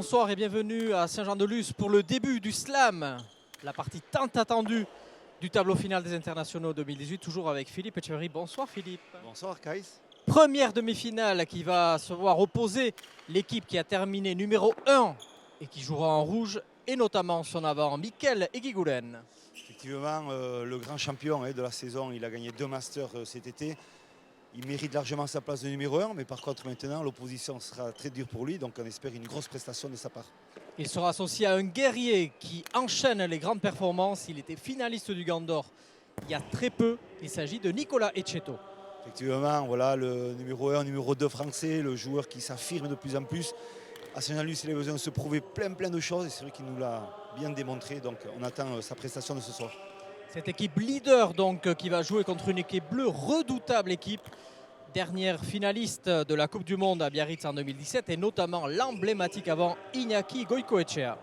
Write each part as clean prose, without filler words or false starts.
bonsoir et bienvenue à Saint-Jean-de-Luz pour le début du slam. La partie tant attendue du tableau final des internationaux 2018, toujours avec Philippe Etcheverry. Bonsoir Philippe. Bonsoir Kaïs. Première demi-finale qui va se voir opposer l'équipe qui a terminé numéro 1 et qui jouera en rouge, et notamment son avant, Mikel Egiguren. Effectivement, le grand champion de la saison, il a gagné 2 masters cet été. Il mérite largement sa place de numéro 1, mais par contre maintenant l'opposition sera très dure pour lui, donc on espère une grosse prestation de sa part. Il sera associé à un guerrier qui enchaîne les grandes performances. Il était finaliste du Gant d'Or il y a très peu. Il s'agit de Nicolas Etcheto. Effectivement, voilà le numéro 1, numéro 2 français, le joueur qui s'affirme de plus en plus. À Saint-Jean-de-Luz, il a besoin de se prouver plein de choses et c'est vrai qu'il nous l'a bien démontré, donc on attend sa prestation de ce soir. Cette équipe leader donc qui va jouer contre une équipe bleue, redoutable équipe, dernière finaliste de la Coupe du Monde à Biarritz en 2017 et notamment l'emblématique avant Iñaki Goicoechea.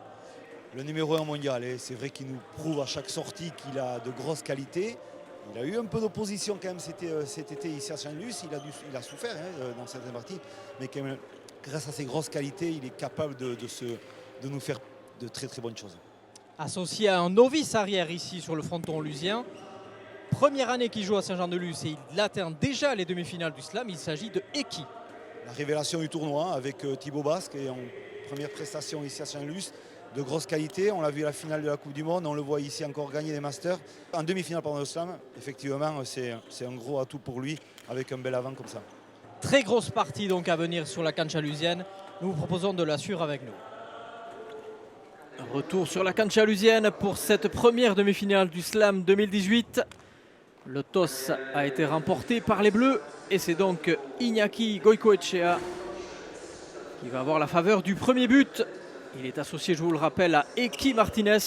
Le numéro 1 mondial, c'est vrai qu'il nous prouve à chaque sortie qu'il a de grosses qualités. Il a eu un peu d'opposition quand même cet été ici à Saint-Jean-de-Luz, il a souffert dans certaines parties, mais quand même, grâce à ses grosses qualités, il est capable de nous faire de très bonnes choses. Associé à un novice arrière ici sur le fronton lusien. Première année qu'il joue à Saint-Jean-de-Luz et il atteint déjà les demi-finales du slam. Il s'agit de Eki. La révélation du tournoi avec Thibaut Basque et en première prestation ici à Saint-Jean-de-Luz. De grosses qualités, on l'a vu à la finale de la Coupe du Monde, on le voit ici encore gagner des masters. En demi-finale pendant le slam, effectivement c'est un gros atout pour lui avec un bel avant comme ça. Très grosse partie donc à venir sur la cancha lusienne. Nous vous proposons de la suivre avec nous. Retour sur la cancha lusienne pour cette première demi-finale du slam 2018. Le toss a été remporté par les Bleus et c'est donc Iñaki Goicoechea qui va avoir la faveur du premier but. Il est associé, je vous le rappelle, à Eki Martinez,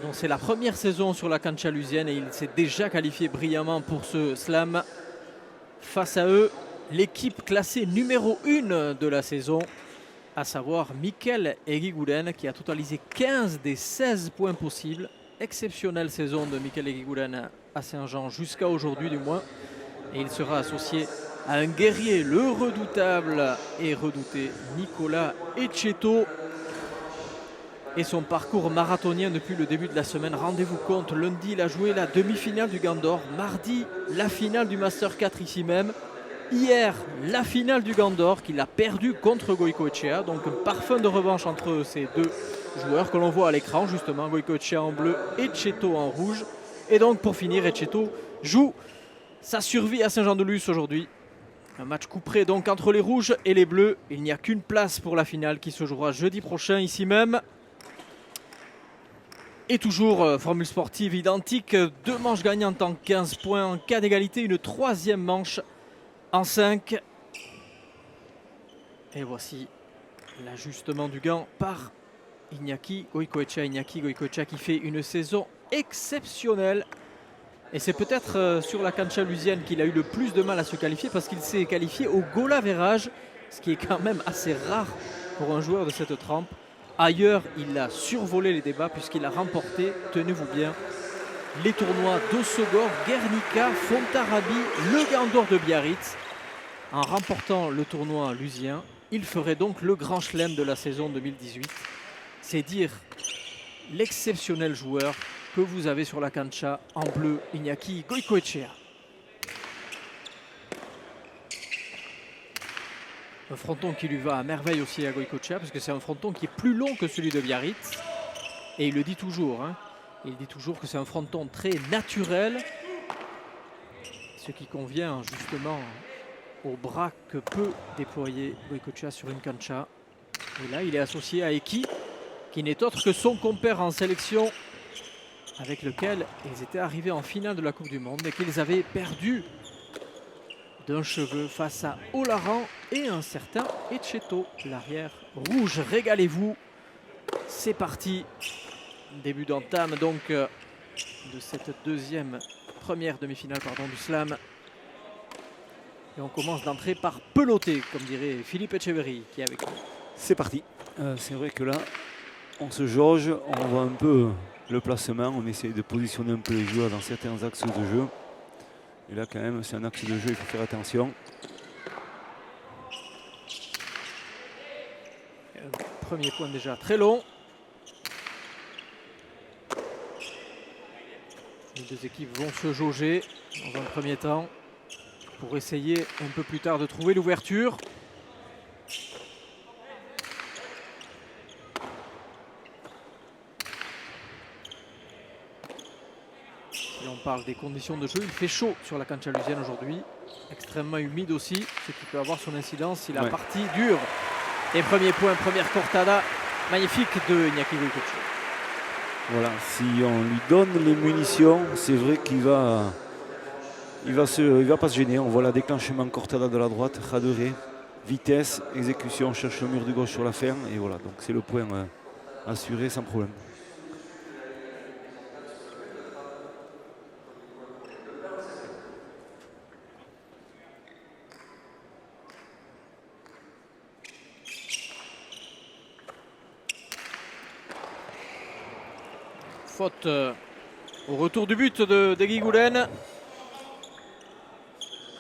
dont c'est la première saison sur la cancha lusienne et il s'est déjà qualifié brillamment pour ce slam. Face à eux, l'équipe classée numéro 1 de la saison, à savoir Mikel Egiguren, qui a totalisé 15 des 16 points possibles. Exceptionnelle saison de Mikel Egiguren à Saint-Jean jusqu'à aujourd'hui du moins. Et il sera associé à un guerrier, le redoutable et redouté Nicolas Etcheto. Et son parcours marathonien depuis le début de la semaine. Rendez-vous compte, lundi il a joué la demi-finale du Gant d'Or, mardi la finale du Master 4 ici même, hier la finale du Gant d'Or qu'il a perdu contre Goicoechea. Donc un parfum de revanche entre ces deux joueurs que l'on voit à l'écran justement, Goicoechea en bleu, Etcheto en rouge. Et donc pour finir, Etcheto joue sa survie à Saint-Jean-de-Luz aujourd'hui. Un match couperé donc entre les rouges et les bleus. Il n'y a qu'une place pour la finale qui se jouera jeudi prochain ici même. Et toujours formule sportive identique, 2 manches gagnantes en 15 points. En cas d'égalité, une 3e manche en 5. Et voici l'ajustement du gant par Iñaki Goicoechea. Iñaki Goicoechea qui fait une saison exceptionnelle. Et c'est peut-être sur la cancha lusienne qu'il a eu le plus de mal à se qualifier parce qu'il s'est qualifié au goal average, ce qui est quand même assez rare pour un joueur de cette trempe. Ailleurs, il a survolé les débats puisqu'il a remporté, tenez-vous bien, les tournois d'Ossogor, Guernica, Fontarabie, le Gant d'Or de Biarritz. En remportant le tournoi lusien, il ferait donc le grand chelem de la saison 2018. C'est dire l'exceptionnel joueur que vous avez sur la cancha en bleu, Iñaki Goicoechea. Un fronton qui lui va à merveille aussi à Goicoechea, parce que c'est un fronton qui est plus long que celui de Biarritz. Et il le dit toujours, il dit toujours que c'est un fronton très naturel, ce qui convient justement au bras que peut déployer Goicoechea sur une cancha. Et là, il est associé à Eki, qui n'est autre que son compère en sélection, avec lequel ils étaient arrivés en finale de la Coupe du Monde et qu'ils avaient perdu d'un cheveu face à Olaran et un certain Etcheto, l'arrière rouge. Régalez-vous, c'est parti. Début d'entame donc de cette première demi-finale du slam. Et on commence d'entrée par peloter, comme dirait Philippe Etcheverry qui est avec nous. C'est parti. C'est vrai que là, on se jauge, on voit un peu le placement, on essaye de positionner un peu les joueurs dans certains axes de jeu. Et là quand même c'est un axe de jeu, il faut faire attention. Premier point déjà très long. Les deux équipes vont se jauger dans un premier temps pour essayer un peu plus tard de trouver l'ouverture. Si on parle des conditions de jeu, il fait chaud sur la Canchalusienne aujourd'hui. Extrêmement humide aussi, ce qui peut avoir son incidence si la partie dure. Et premier point, première cortada magnifique de Iñaki Goicoechea. Voilà, si on lui donne les munitions, c'est vrai qu'il va pas se gêner. On voit le déclenchement cortada de la droite, raduré, vitesse, exécution, cherche le mur de gauche sur la ferme. Et voilà, donc c'est le point assuré sans problème. Faute au retour du but de Guigoulen.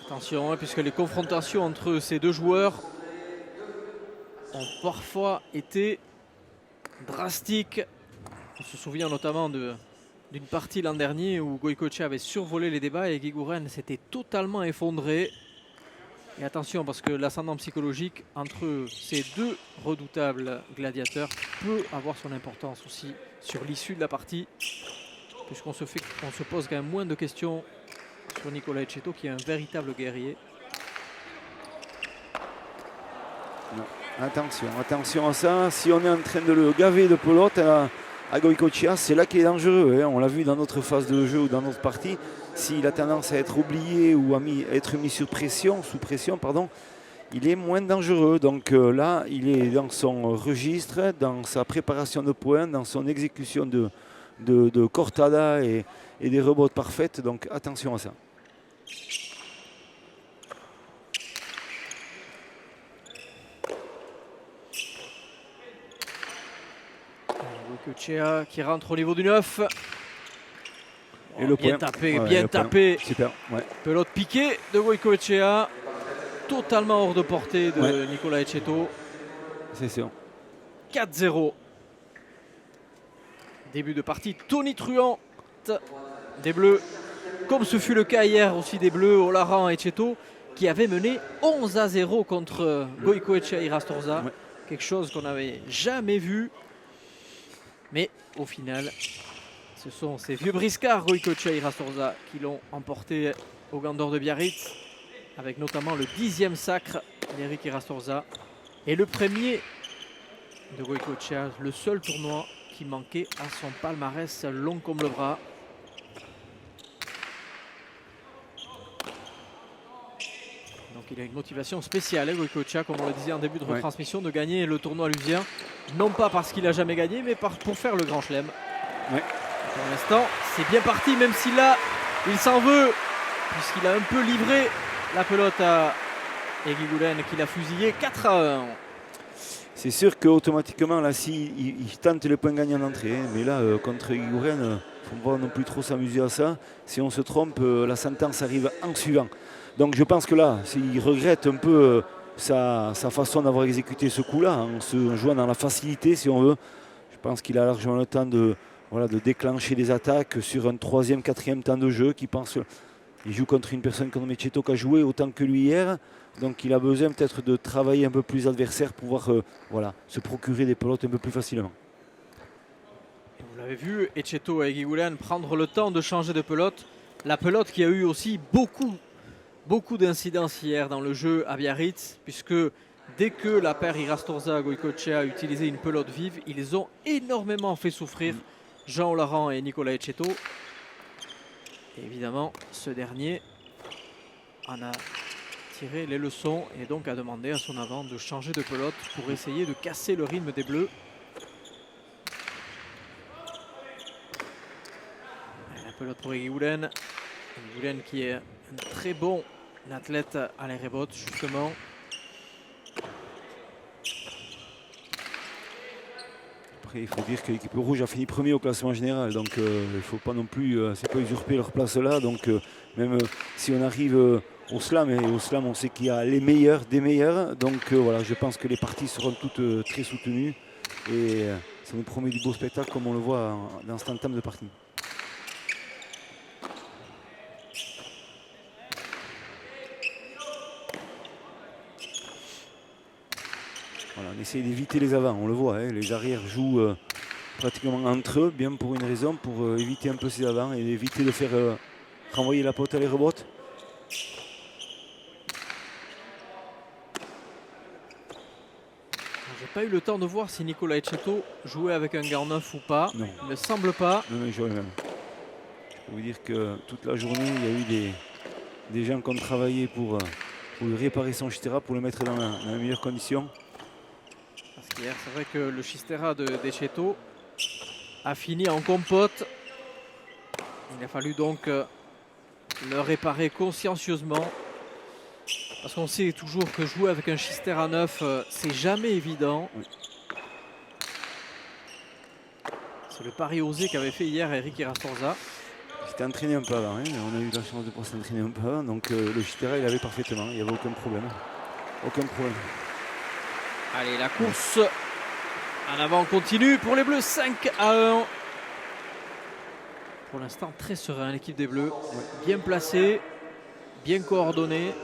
Attention, hein, puisque les confrontations entre ces deux joueurs ont parfois été drastiques. On se souvient notamment d'une partie l'an dernier où Goicoechea avait survolé les débats et Guigoulen s'était totalement effondré. Et attention, parce que l'ascendant psychologique entre ces deux redoutables gladiateurs peut avoir son importance aussi sur l'issue de la partie, puisqu'on se pose quand même moins de questions sur Nicolas Etcheto, qui est un véritable guerrier. Attention à ça. Si on est en train de le gaver de pelote à Goicoechea, c'est là qu'il est dangereux. Hein. On l'a vu dans notre phase de jeu ou dans notre partie. S'il a tendance à être oublié ou à être mis sous pression, il est moins dangereux. Donc là, il est dans son registre, dans sa préparation de points, dans son exécution de cortada et des rebotes parfaites. Donc attention à ça. Goicoechea qui rentre au niveau du 9. Et le bien point. Bien tapé. Super. Ouais. Pelote piquée de Goicoechea. Totalement hors de portée de Nicolas Etcheto. C'est sûr. 4-0. Début de partie tonitruante des Bleus. Comme ce fut le cas hier aussi des Bleus, Olaran et Etcheto, qui avaient mené 11-0 contre Goicoechea et Irastorza. Ouais. Quelque chose qu'on n'avait jamais vu. Mais au final, ce sont ces vieux briscards Goicoechea et Irastorza qui l'ont emporté au Gandor de Biarritz, avec notamment le 10e sacre d'Eric Irastorza et le premier de Goicoechea, le seul tournoi qui manquait à son palmarès long comme le bras. Donc il a une motivation spéciale, Goicoechea, comme on le disait en début de retransmission, de gagner le tournoi lusien, non pas parce qu'il n'a jamais gagné, mais pour faire le grand chelem. Ouais. Pour l'instant, c'est bien parti, même si là, il s'en veut, puisqu'il a un peu livré la pelote à Guigoulen, qui l'a fusillé 4-1. C'est sûr qu'automatiquement, là, il tente le point gagnant d'entrée, mais là, contre Guigoulen, il ne faut pas non plus trop s'amuser à ça. Si on se trompe, la sentence arrive en suivant. Donc je pense que là, il regrette un peu sa façon d'avoir exécuté ce coup-là, en se jouant dans la facilité, si on veut. Je pense qu'il a largement le temps de déclencher des attaques sur un 3e, 4e temps de jeu. Il joue contre une personne comme Etcheto qui a joué autant que lui hier. Donc il a besoin peut-être de travailler un peu plus adversaire pour pouvoir se procurer des pelotes un peu plus facilement. Vous l'avez vu, Etcheto et Guigoulen prendre le temps de changer de pelote. La pelote qui a eu aussi beaucoup d'incidences hier dans le jeu à Biarritz, puisque dès que la paire Irastorza-Goicoechea a utilisé une pelote vive, ils ont énormément fait souffrir Jean Olaran et Nicolas Etcheto. Et évidemment, ce dernier en a tiré les leçons et donc a demandé à son avant de changer de pelote pour essayer de casser le rythme des Bleus. La pelote pour Guigoulen. Guigoulen qui est un très bon athlète à la rebote, justement. Après, il faut dire que l'équipe rouge a fini premier au classement général, donc il ne faut pas non plus c'est pas usurper leur place là. Donc même si on arrive au slam, et au slam on sait qu'il y a les meilleurs des meilleurs. Donc voilà, je pense que les parties seront toutes très soutenues Et ça nous promet du beau spectacle comme on le voit dans cet entame de partie. Voilà, on essaye d'éviter les avants, on le voit, hein, les arrières jouent pratiquement entre eux, bien pour une raison, pour éviter un peu ces avants et éviter de faire renvoyer la pote à les rebottes. J'ai pas eu le temps de voir si Nicolas Etcheto jouait avec un gant neuf ou pas. Non. Il ne semble pas. Non, je peux vous dire que toute la journée, il y a eu des gens qui ont travaillé pour lui réparer son Chistera, pour le mettre dans la meilleure condition. Parce qu'hier, c'est vrai que le Chistera d'Etcheto a fini en compote. Il a fallu donc le réparer consciencieusement. Parce qu'on sait toujours que jouer avec un Chistera neuf, c'est jamais évident. Oui. C'est le pari osé qu'avait fait hier Eric Irasorza. Il s'était entraîné un peu avant, hein. On a eu la chance de pouvoir s'entraîner un peu avant. Donc le Chistera, il avait parfaitement, il n'y avait aucun problème. Aucun problème. Allez, la course en avant continue pour les Bleus, 5-1. Pour l'instant, très serein l'équipe des Bleus. Bien placée, bien coordonnée.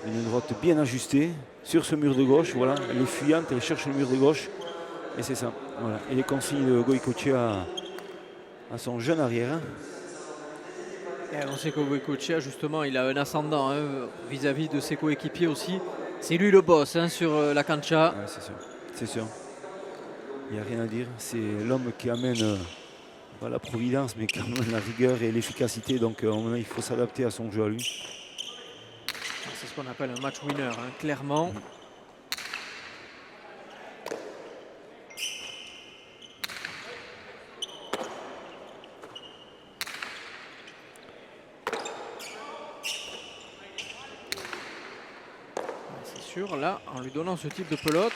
Une droite bien ajustée sur ce mur de gauche. Voilà, elle est fuyante, elle cherche le mur de gauche. Et c'est ça. Voilà. Et les consignes de Goycochea à son jeune arrière. Et on sait que Goycochea, justement, il a un ascendant vis-à-vis de ses coéquipiers aussi. C'est lui le boss sur la cancha. Ouais, c'est sûr. C'est sûr. Il n'y a rien à dire. C'est l'homme qui amène pas la providence, mais qui amène la rigueur et l'efficacité. Donc il faut s'adapter à son jeu à lui. C'est ce qu'on appelle un match winner, clairement. C'est sûr, là, en lui donnant ce type de pelote.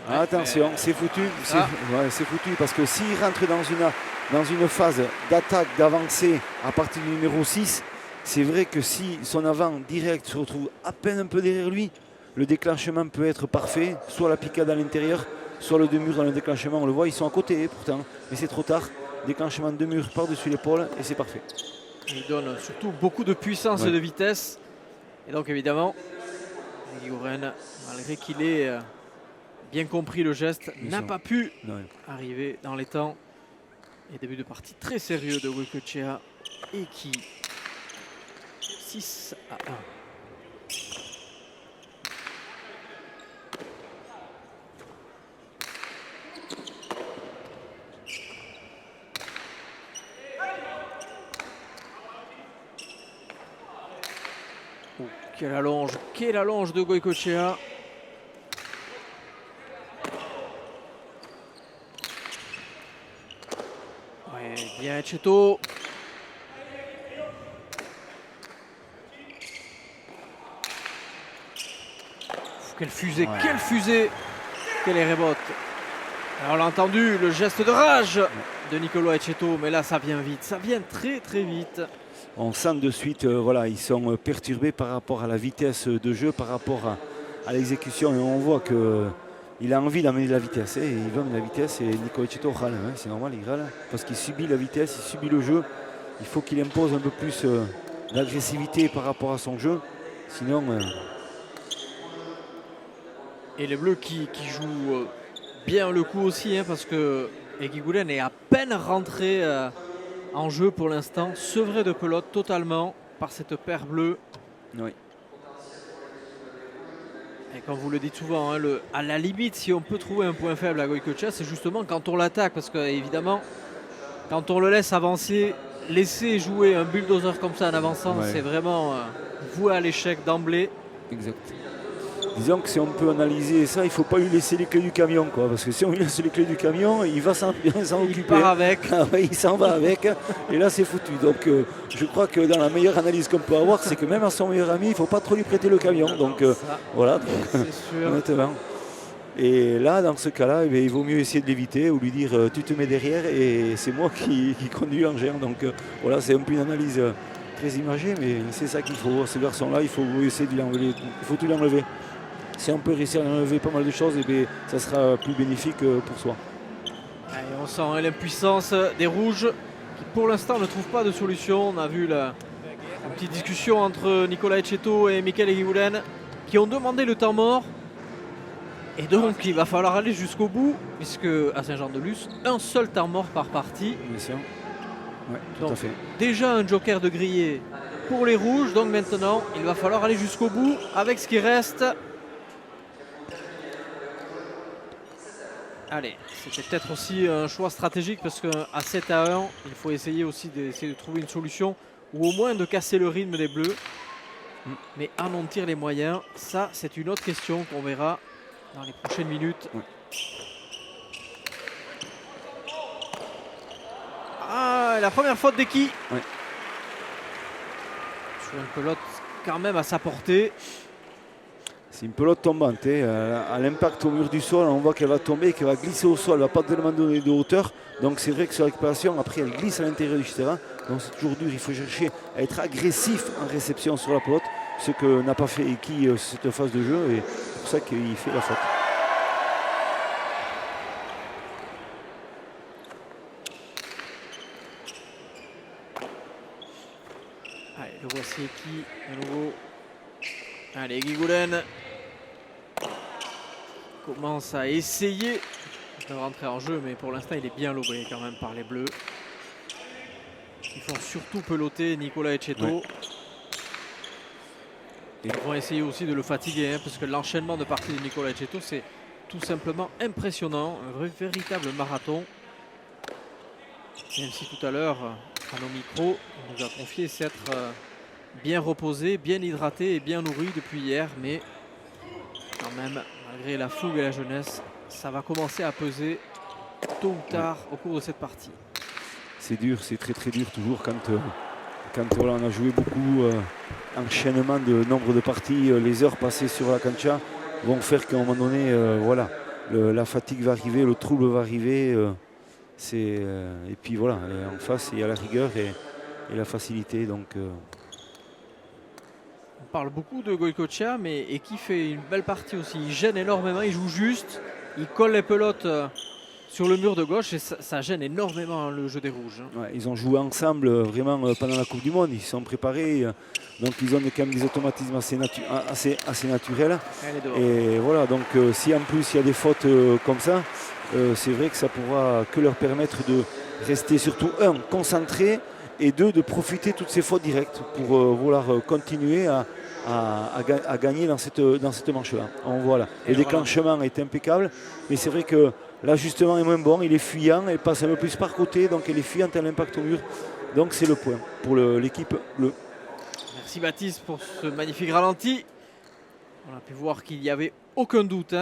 Attention, c'est foutu. C'est foutu parce que s'il rentre dans une phase d'attaque, d'avancée à partir du numéro 6, c'est vrai que si son avant direct se retrouve à peine un peu derrière lui, le déclenchement peut être parfait, soit la picade à l'intérieur, soit le deux murs dans le déclenchement. On le voit, ils sont à côté pourtant, mais c'est trop tard. Déclenchement de murs par-dessus l'épaule et c'est parfait. Il donne surtout beaucoup de puissance et de vitesse. Et donc évidemment, Guigouren, malgré qu'il ait bien compris le geste, n'a pas pu arriver dans les temps. Et début de partie très sérieux de Goycochea et qui 6-1. Oh, quelle allonge de Goycochea. Ouais, bien Etcheto. Quelle fusée, quelle fusée. Quelle rebotte. Alors on l'a entendu, le geste de rage de Nicolas Etcheto, mais là ça vient vite, ça vient très très vite. On sent de suite, ils sont perturbés par rapport à la vitesse de jeu, par rapport à l'exécution. Et on voit qu'il a envie d'amener de la vitesse. Il veut amener de la vitesse et Nicolas Etcheto râle. C'est normal, il râle parce qu'il subit la vitesse, il subit le jeu. Il faut qu'il impose un peu plus d'agressivité par rapport à son jeu. Sinon... Et les Bleus qui jouent bien le coup aussi, parce que Guigouren est à peine rentré en jeu pour l'instant, sevré de pelote totalement par cette paire bleue. Oui. Et comme vous le dites souvent, à la limite, si on peut trouver un point faible à Goycochea, c'est justement quand on l'attaque, parce que évidemment, quand on le laisse avancer, laisser jouer un bulldozer comme ça en avançant, c'est vraiment voué à l'échec d'emblée. Exact. Disons que si on peut analyser ça, il ne faut pas lui laisser les clés du camion, parce que si on lui laisse les clés du camion, il va s'en occuper. Il part avec. Il s'en va avec, et là c'est foutu. Donc je crois que dans la meilleure analyse qu'on peut avoir, c'est que même à son meilleur ami, il ne faut pas trop lui prêter le camion. Donc voilà, honnêtement. Et là, dans ce cas-là, il vaut mieux essayer de l'éviter ou lui dire tu te mets derrière et c'est moi qui conduis en géant. Donc voilà, c'est un peu une analyse très imagée, mais c'est ça qu'il faut. Ce garçon-là, il faut essayer de l'enlever. Il faut tout l'enlever. Si on peut réussir à enlever pas mal de choses, eh bien, ça sera plus bénéfique pour soi. Allez, on sent l'impuissance des rouges qui pour l'instant ne trouvent pas de solution. On a vu une petite discussion entre Nicolas Etcheto et Michael Eguiguren qui ont demandé le temps mort. Et donc il va falloir aller jusqu'au bout puisque à Saint-Jean-de-Luz, un seul temps mort par partie. Bien sûr. Ouais, tout Donc, à fait. déjà un joker de grillé pour les rouges. Donc maintenant il va falloir aller jusqu'au bout avec ce qui reste. Allez, c'était peut-être aussi un choix stratégique parce qu'à 7-1, il faut essayer aussi d'essayer de trouver une solution ou au moins de casser le rythme des Bleus. Mais en ont-ils les moyens? Ça, c'est une autre question qu'on verra dans les prochaines minutes. Ouais. Ah, la première faute d'Eki. Ouais. Sur une pelote quand même à sa portée. C'est une pelote tombante. À l'impact au mur du sol, on voit qu'elle va tomber, qu'elle va glisser au sol. Elle ne va pas tellement donner de hauteur. Donc c'est vrai que sur la récupération, après elle glisse à l'intérieur du terrain. Donc c'est toujours dur. Il faut chercher à être agressif en réception sur la pelote. Ce que n'a pas fait Eki sur cette phase de jeu. Et c'est pour ça qu'il fait la faute. Allez, le voici Eki à nouveau. Allez, Eguiguren commence à essayer de rentrer en jeu, mais pour l'instant il est bien lobé quand même par les Bleus. Ils font surtout peloter Nicolas Etcheto. Ouais. Ils vont essayer aussi de le fatiguer, parce que l'enchaînement de parties de Nicolas Etcheto, c'est tout simplement impressionnant, un véritable marathon. Même si tout à l'heure, à nos micros, il nous a confié s'être bien reposé, bien hydraté et bien nourri depuis hier, mais quand même, malgré la fougue et la jeunesse, ça va commencer à peser tôt ou tard au cours de cette partie. C'est dur, c'est très très dur toujours quand voilà, on a joué beaucoup, enchaînement de nombre de parties, les heures passées sur la cancha vont faire qu'à un moment donné, voilà, la fatigue va arriver, le trouble va arriver. Et puis voilà, en face, il y a la rigueur et la facilité. Donc, On parle beaucoup de Goycochea, mais Eki fait une belle partie aussi. Il gêne énormément, il joue juste, il colle les pelotes sur le mur de gauche et ça gêne énormément le jeu des rouges. ouais, ils ont joué ensemble vraiment pendant la Coupe du Monde, ils se sont préparés, donc ils ont quand même des automatismes assez naturels. Et voilà, donc si en plus il y a des fautes comme ça, c'est vrai que ça pourra que leur permettre de rester surtout, un, concentrés, et deux, de profiter de toutes ces fautes directes pour vouloir continuer à gagner dans cette manche-là. Voilà. Le déclenchement est impeccable, mais c'est vrai que l'ajustement est moins bon, il est fuyant, il passe un peu plus par côté, donc il est fuyant à l'impact au mur. Donc c'est le point pour l'équipe bleue. Merci Baptiste pour ce magnifique ralenti. On a pu voir qu'il n'y avait aucun doute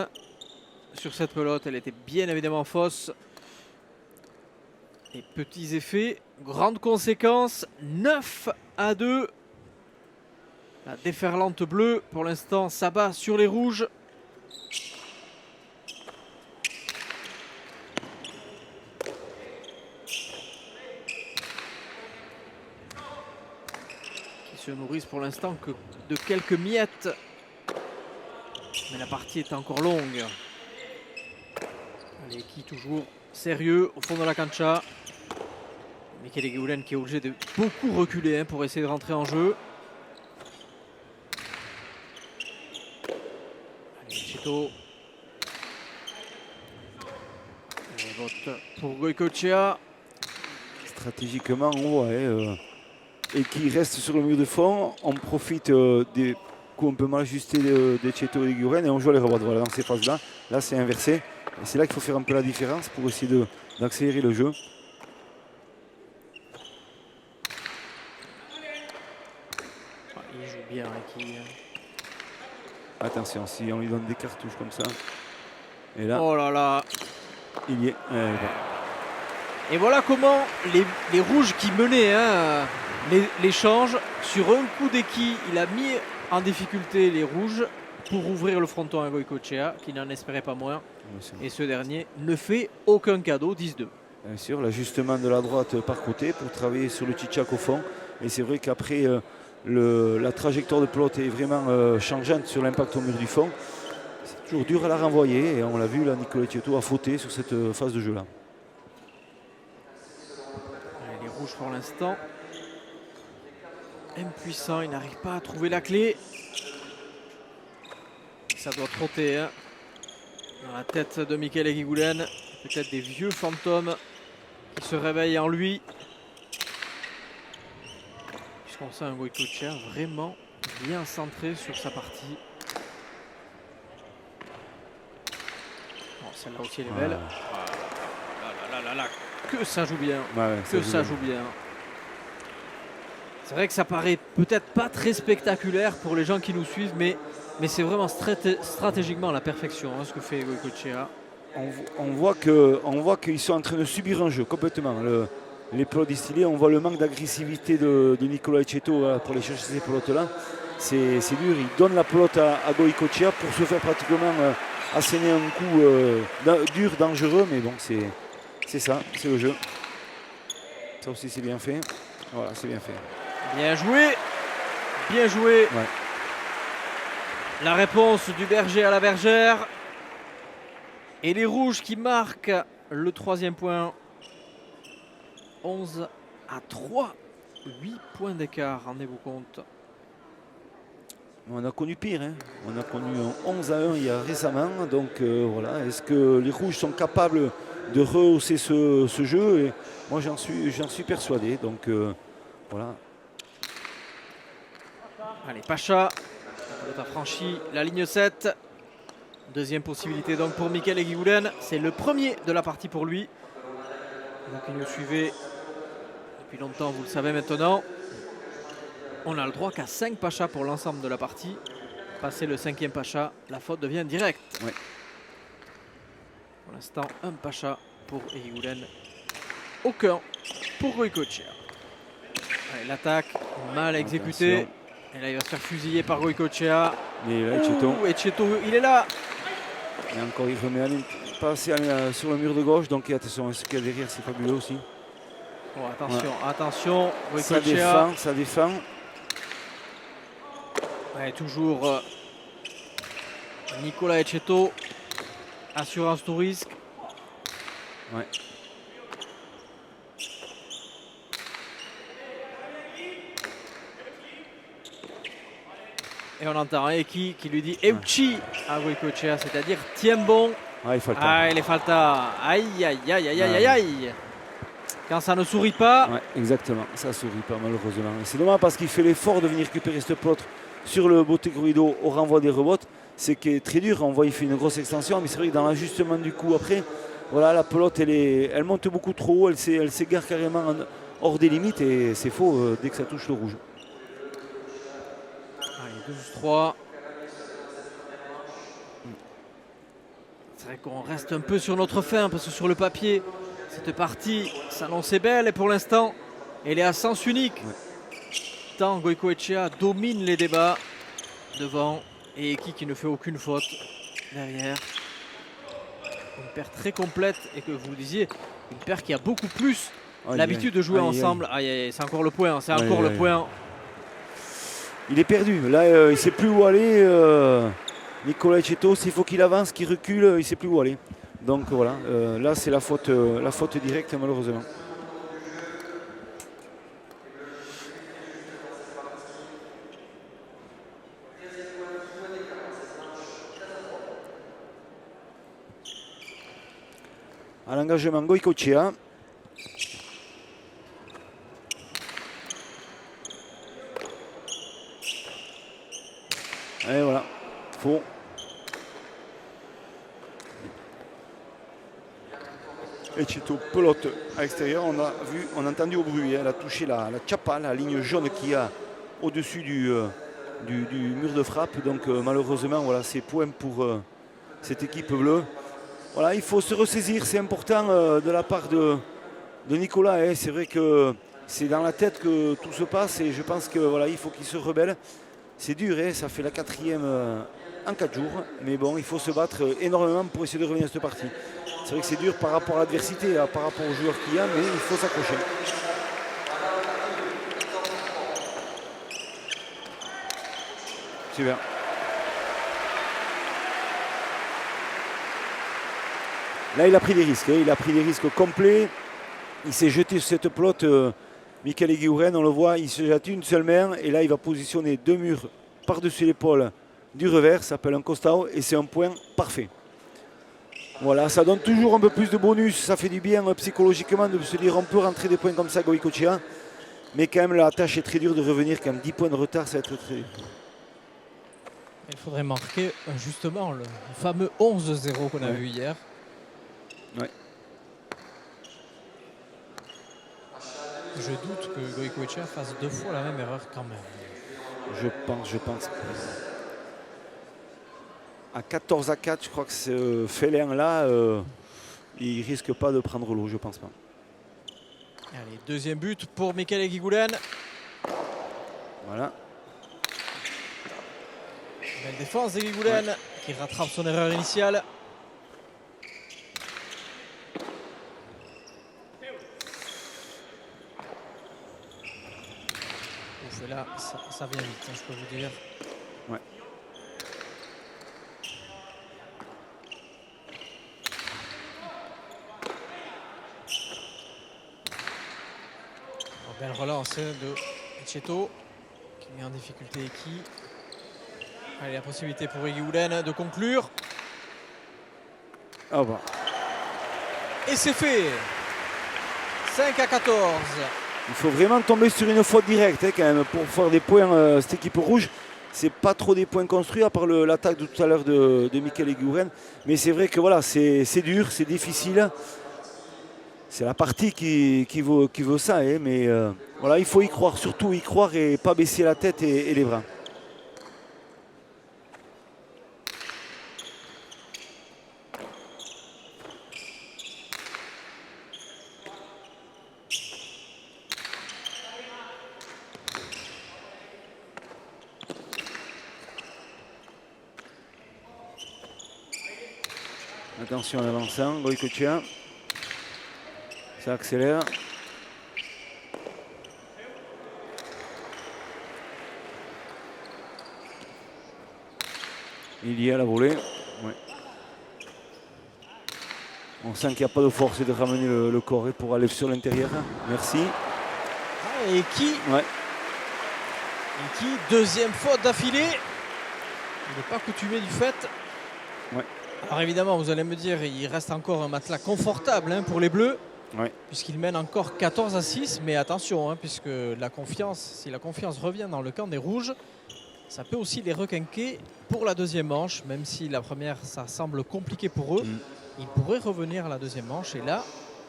sur cette pelote, elle était bien évidemment fausse. Et petits effets, grande conséquence, 9-2. La déferlante bleue, pour l'instant, s'abat sur les rouges. Qui se nourrissent pour l'instant que de quelques miettes. Mais la partie est encore longue. Allez, qui toujours sérieux au fond de la cancha. Michael Eguiguren qui est obligé de beaucoup reculer pour essayer de rentrer en jeu. Allez, Chito. Vote pour Goycochea. Stratégiquement, on voit, et qui reste sur le mur de fond, on profite des coups un peu mal ajustés de Etcheto et Eguiguren et on joue les rebots. Voilà, dans ces phases-là, là c'est inversé. Et c'est là qu'il faut faire un peu la différence pour essayer d'accélérer le jeu. Il joue bien. Attention, si on lui donne des cartouches comme ça. Et là, oh là là. il y est. Et voilà comment les rouges qui menaient l'échange, sur un coup d'Eki, il a mis en difficulté les rouges pour ouvrir le fronton à Goycochea, qui n'en espérait pas moins. Et ce dernier ne fait aucun cadeau, 10-2. Bien sûr, l'ajustement de la droite par côté pour travailler sur le tchitchak au fond. Et c'est vrai qu'après, la trajectoire de pelote est vraiment changeante sur l'impact au mur du fond. C'est toujours dur à la renvoyer et on l'a vu là, Nicolas Etcheto a fauté sur cette phase de jeu là. Allez, les rouges pour l'instant. Impuissant, il n'arrive pas à trouver la clé. Ça doit trotter hein, dans la tête de Michael Eguiguren. Peut-être des vieux fantômes qui se réveillent en lui. Puisqu'on sent un Goycochea vraiment bien centré sur sa partie. Bon, celle-là aussi elle est belle. Ouais. Ah, là, que ça joue bien. Ouais, Que ça joue bien. C'est vrai que ça paraît peut-être pas très spectaculaire pour les gens qui nous suivent, mais c'est vraiment stratégiquement la perfection hein, ce que fait Goycochea. On voit qu'ils sont en train de subir un jeu complètement. Les pelotes distillées, on voit le manque d'agressivité de Nicolas Etcheto pour aller chercher ces pelotes-là. C'est dur, il donne la pelote à Goycochea pour se faire pratiquement asséner un coup dur, dangereux, mais bon, c'est ça, c'est le jeu. Ça aussi c'est bien fait. Voilà, c'est bien fait. Bien joué, bien joué. Ouais. La réponse du berger à la bergère. Et les rouges qui marquent le troisième point. 11 à 3. 8 points d'écart, rendez-vous compte. On a connu pire, hein. On a connu un 11 à 1 il y a récemment. Donc voilà, est-ce que les rouges sont capables de rehausser ce jeu? Et moi j'en suis persuadé. Donc voilà. Allez, Pacha, a franchi la ligne 7. Deuxième possibilité donc pour Michael Eguiguren. C'est le premier de la partie pour lui. Vous qui nous suivez depuis longtemps, vous le savez maintenant. On a le droit qu'à 5 Pachas pour l'ensemble de la partie. Passé le 5e Pacha, la faute devient directe. Ouais. Pour l'instant, un Pacha pour Eguiguren. Aucun pour Goycochea. Allez, l'attaque mal exécutée. Attention. Et là, il va se faire fusiller par Goycochea. Et là, Etcheto. Etcheto, il est là. Et encore, il remet passer sur le mur de gauche. Donc attention, ce qu'il y a derrière, c'est fabuleux aussi. Oh, attention, attention. Ça défend. Ouais, toujours Nicolas Etcheto. Assurance tout risque. Ouais. Et on entend Eki qui lui dit Euchi à Goycochea, c'est-à-dire tiens bon. Ah, il falta. Ah, il est falta. Aïe, aïe, aïe, aïe, aïe, aïe. Quand ça ne sourit pas. Ouais, exactement, ça sourit pas malheureusement. Et c'est dommage parce qu'il fait l'effort de venir récupérer cette pelote sur le Bote Gruido au renvoi des rebotes. C'est qui est très dur, on voit il fait une grosse extension, mais c'est vrai que dans l'ajustement du coup après, voilà, la pelote elle monte beaucoup trop haut, elle s'égare carrément hors des limites et c'est faux dès que ça touche le rouge. Allez, 12-3. C'est vrai qu'on reste un peu sur notre fin parce que sur le papier, cette partie s'annonçait belle et pour l'instant, elle est à sens unique. Ouais. Tant Goycochea domine les débats devant et Eki qui ne fait aucune faute derrière. Une paire très complète et que vous disiez, une paire qui a beaucoup plus l'habitude de jouer ensemble. Aïe, aïe, c'est encore le point, c'est encore le point. Il est perdu, là il ne sait plus où aller. Nicolas Etcheto, s'il faut qu'il avance, qu'il recule, il ne sait plus où aller. Donc voilà, là c'est la faute directe malheureusement. À l'engagement Goycochea. Et voilà, faux. Etcheto pelote à l'extérieur, on a entendu au bruit, elle a touché la chapa, la ligne jaune qui a au-dessus du mur de frappe. Donc malheureusement, voilà, c'est point pour cette équipe bleue. Voilà, il faut se ressaisir, c'est important de la part de Nicolas. Hein. C'est vrai que c'est dans la tête que tout se passe et je pense que voilà, il faut qu'il se rebelle. C'est dur, hein, ça fait la 4e en 4 jours, mais bon, il faut se battre énormément pour essayer de revenir à cette partie. C'est vrai que c'est dur par rapport à l'adversité, par rapport aux joueurs qu'il y a, mais il faut s'accrocher. Super. Là, il a pris des risques. Il a pris des risques complets. Il s'est jeté sur cette pelote. Michael Eguiguren, on le voit, il se jette une seule main. Et là, il va positionner 2 murs par-dessus l'épaule du revers. Ça s'appelle un costao. Et c'est un point parfait. Voilà, ça donne toujours un peu plus de bonus. Ça fait du bien psychologiquement de se dire on peut rentrer des points comme ça, Goïcoechea. Mais quand même, la tâche est très dure de revenir. Quand même 10 points de retard, ça va être très... Il faudrait marquer justement le fameux 11-0 qu'on a vu hier. Ouais. Je doute que Goïcoechea fasse 2 fois la même erreur quand même. Je pense. À 14-4, je crois que ce félin-là, il risque pas de prendre l'eau, je pense pas. Allez, deuxième but pour Michael Eguiguren. Voilà. Belle défense d'Eguiguren qui rattrape son erreur initiale. Ouf, et là, ça vient vite, hein, je peux vous dire. Ouais. Belle relance de Etcheto qui met en difficulté Eki. Allez, la possibilité pour Eguiguren de conclure. Ah bah. Et c'est fait. 5-14. Il faut vraiment tomber sur une faute directe quand même pour faire des points. Cette équipe rouge, c'est pas trop des points construits à part l'attaque de tout à l'heure de Michael Eguiguren. Mais c'est vrai que voilà, c'est dur, c'est difficile. C'est la partie qui veut ça, hein, mais voilà, il faut y croire, surtout y croire et pas baisser la tête et les bras. Attention en avançant, Goïcoechea. Ça accélère. Il y a la volée. Ouais. On sent qu'il n'y a pas de force de ramener le corps pour aller sur l'intérieur. Merci. Ah, et qui Ouais. deuxième faute d'affilée. Il n'est pas coutumé du fait. Ouais. Alors évidemment, vous allez me dire, il reste encore un matelas confortable hein, pour les Bleus. Ouais. Puisqu'il mène encore 14-6, mais attention, hein, puisque la confiance, si la confiance revient dans le camp des Rouges, ça peut aussi les requinquer pour la deuxième manche, même si la première, ça semble compliqué pour eux. Ils pourraient revenir à la deuxième manche, et là,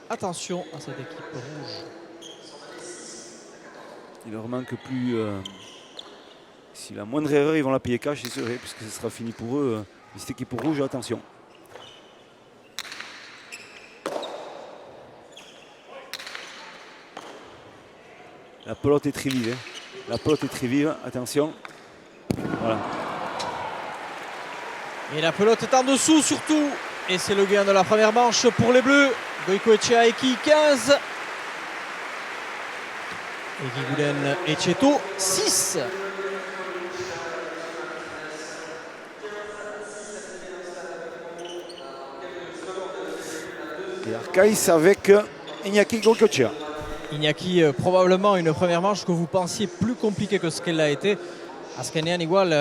attention à cette équipe rouge. Il leur manque plus... si la moindre erreur, ils vont la payer cash, c'est sûr, puisque ce sera fini pour eux. Cette équipe rouge, attention. La pelote est très vive. Hein. La pelote est très vive. Attention. Voilà. Et la pelote est en dessous surtout. Et c'est le gain de la première manche pour les Bleus. Goïcoechea Eki 15. Eguiguren Etcheto 6. Et Arcaïs avec Iñaki Goïcoechea. Iñaki, probablement une première manche que vous pensiez plus compliquée que ce qu'elle a été. Azkenean igual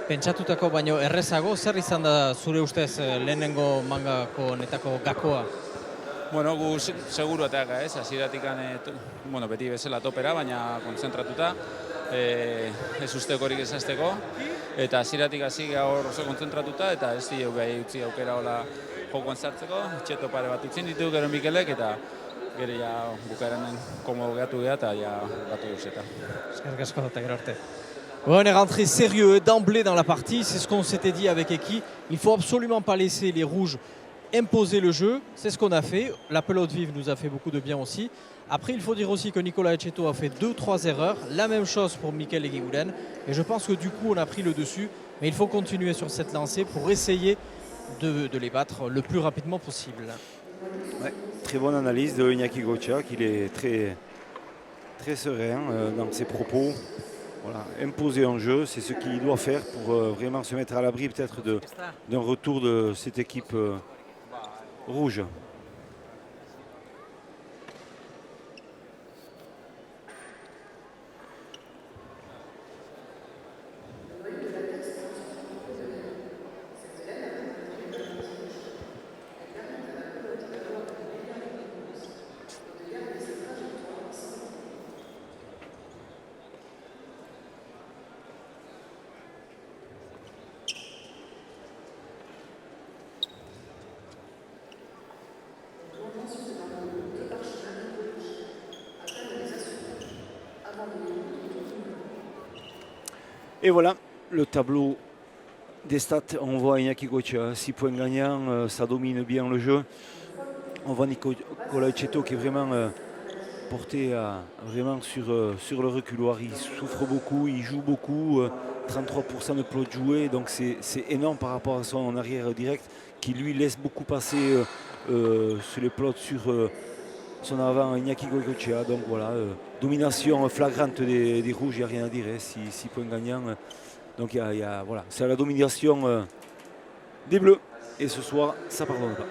pentsatutako baino errezago, zer izan da zure ustez lehenengo mangako honetako gakoa? Bueno, gu seguru ataka, ez? Hasieratik bueno, beti bezala topera, baina kontzentratuta, ez ustekorik ez hasteko, eta hasieratik hasi gaur oso kontzentratuta eta ez diegu gai utzi aukera hola jokoan sartzeko, Etxeto pare bat utzin ditu gero Mikelek eta gero ja bukaeran komo gehatu geha eta ja batu duzeta. Eskerrik asko eta gero arte. On est rentré sérieux d'emblée dans la partie, c'est ce qu'on s'était dit avec Eki. Il faut absolument pas laisser les rouges imposer le jeu, c'est ce qu'on a fait. La pelote vive nous a fait beaucoup de bien aussi. Après, il faut dire aussi que Nicolas Etcheto a fait 2-3 erreurs. La même chose pour Michael Eguiguren. Et je pense que du coup, on a pris le dessus. Mais il faut continuer sur cette lancée pour essayer de les battre le plus rapidement possible. Ouais, très bonne analyse de Iñaki Goïcoechea, qu'il est très, très serein dans ses propos. Voilà, imposer un jeu, c'est ce qu'il doit faire pour vraiment se mettre à l'abri peut-être d'un retour de cette équipe rouge. Et voilà le tableau des stats. On voit Iñaki Goicoechea, 6 points gagnants, ça domine bien le jeu. On voit Nicolas Ecceto qui est vraiment porté vraiment sur le reculoir. Il souffre beaucoup, il joue beaucoup, 33% de pelote jouée, donc c'est énorme par rapport à son arrière direct qui lui laisse beaucoup passer sur les pelotes sur son avant Iñaki Goicoechea. Donc voilà, domination flagrante des rouges, il n'y a rien à dire, 6 points gagnants. Donc voilà, c'est la domination des bleus. Et ce soir, ça ne pardonne pas.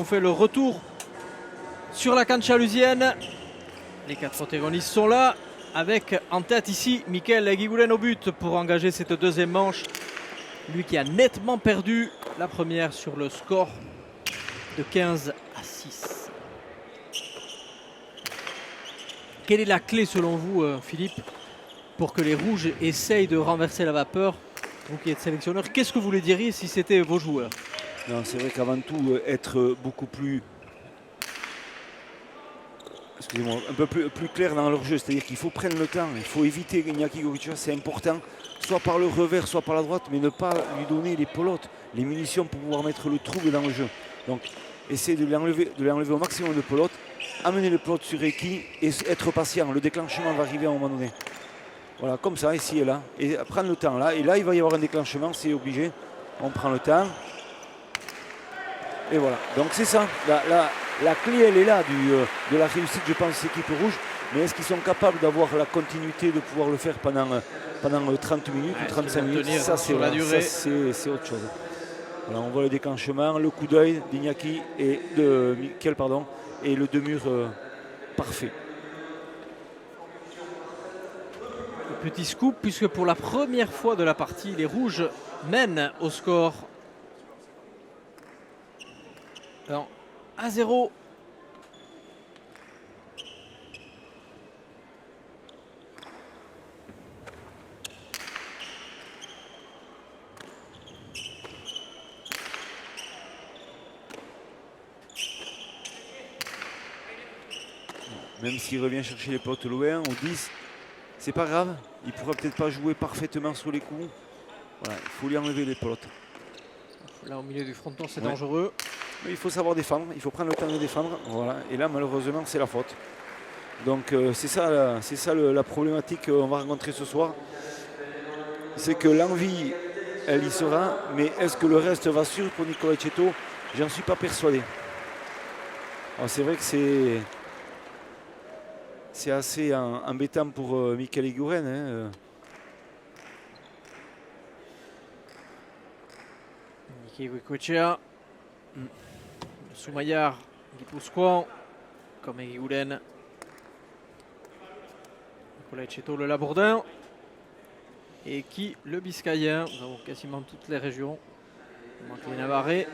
On fait le retour sur la canne chalusienne. Les 4 protagonistes sont là, avec en tête ici Michael Eguiguren au but pour engager cette deuxième manche. Lui qui a nettement perdu la première sur le score de 15-6. Quelle est la clé selon vous, Philippe, pour que les rouges essayent de renverser la vapeur? Vous qui êtes sélectionneur, qu'est-ce que vous les diriez si c'était vos joueurs? Non, c'est vrai qu'avant tout, être beaucoup plus, un peu plus clair dans leur jeu. C'est-à-dire qu'il faut prendre le temps, il faut éviter Iñaki Goicoechea, c'est important, soit par le revers, soit par la droite, mais ne pas lui donner les pelotes, les munitions pour pouvoir mettre le trouble dans le jeu. Donc, essayer de lui enlever au maximum de pelotes, amener le pelote sur Eki et être patient. Le déclenchement va arriver à un moment donné. Voilà, comme ça, ici et là. Et prendre le temps là. Et là, il va y avoir un déclenchement, c'est obligé. On prend le temps. Et voilà, donc c'est ça, la clé elle est là de la réussite, je pense, de l'équipe rouge. Mais est-ce qu'ils sont capables d'avoir la continuité de pouvoir le faire pendant 30 minutes ou 35 minutes? Ça c'est autre chose. Voilà, on voit le déclenchement, le coup d'œil d'Iñaki et de Michael, et le deux-murs parfait. Petit scoop, puisque pour la première fois de la partie, les rouges mènent au score 1-0. Même s'il revient chercher les potes loin, au 10, c'est pas grave. Il pourra peut-être pas jouer parfaitement sur les coups. Voilà, il faut lui enlever les pelotes. Là au milieu du fronton, c'est dangereux. Mais il faut savoir défendre, il faut prendre le temps de défendre. Voilà. Et là, malheureusement, c'est la faute. Donc c'est ça la problématique qu'on va rencontrer ce soir. C'est que l'envie, elle y sera, mais est-ce que le reste va suivre pour Nicolas Ecceto? J'en suis pas persuadé. Alors c'est vrai que c'est assez embêtant pour Michael Eguiguren. Hein. Iñaki Goicoechea, Soumaillard, Guipuscoan, comme Eguiguren. Nicolas Ecceto, le Labourdin. et qui le Biscayen. Nous avons quasiment toutes les régions. Il manque les Navarrais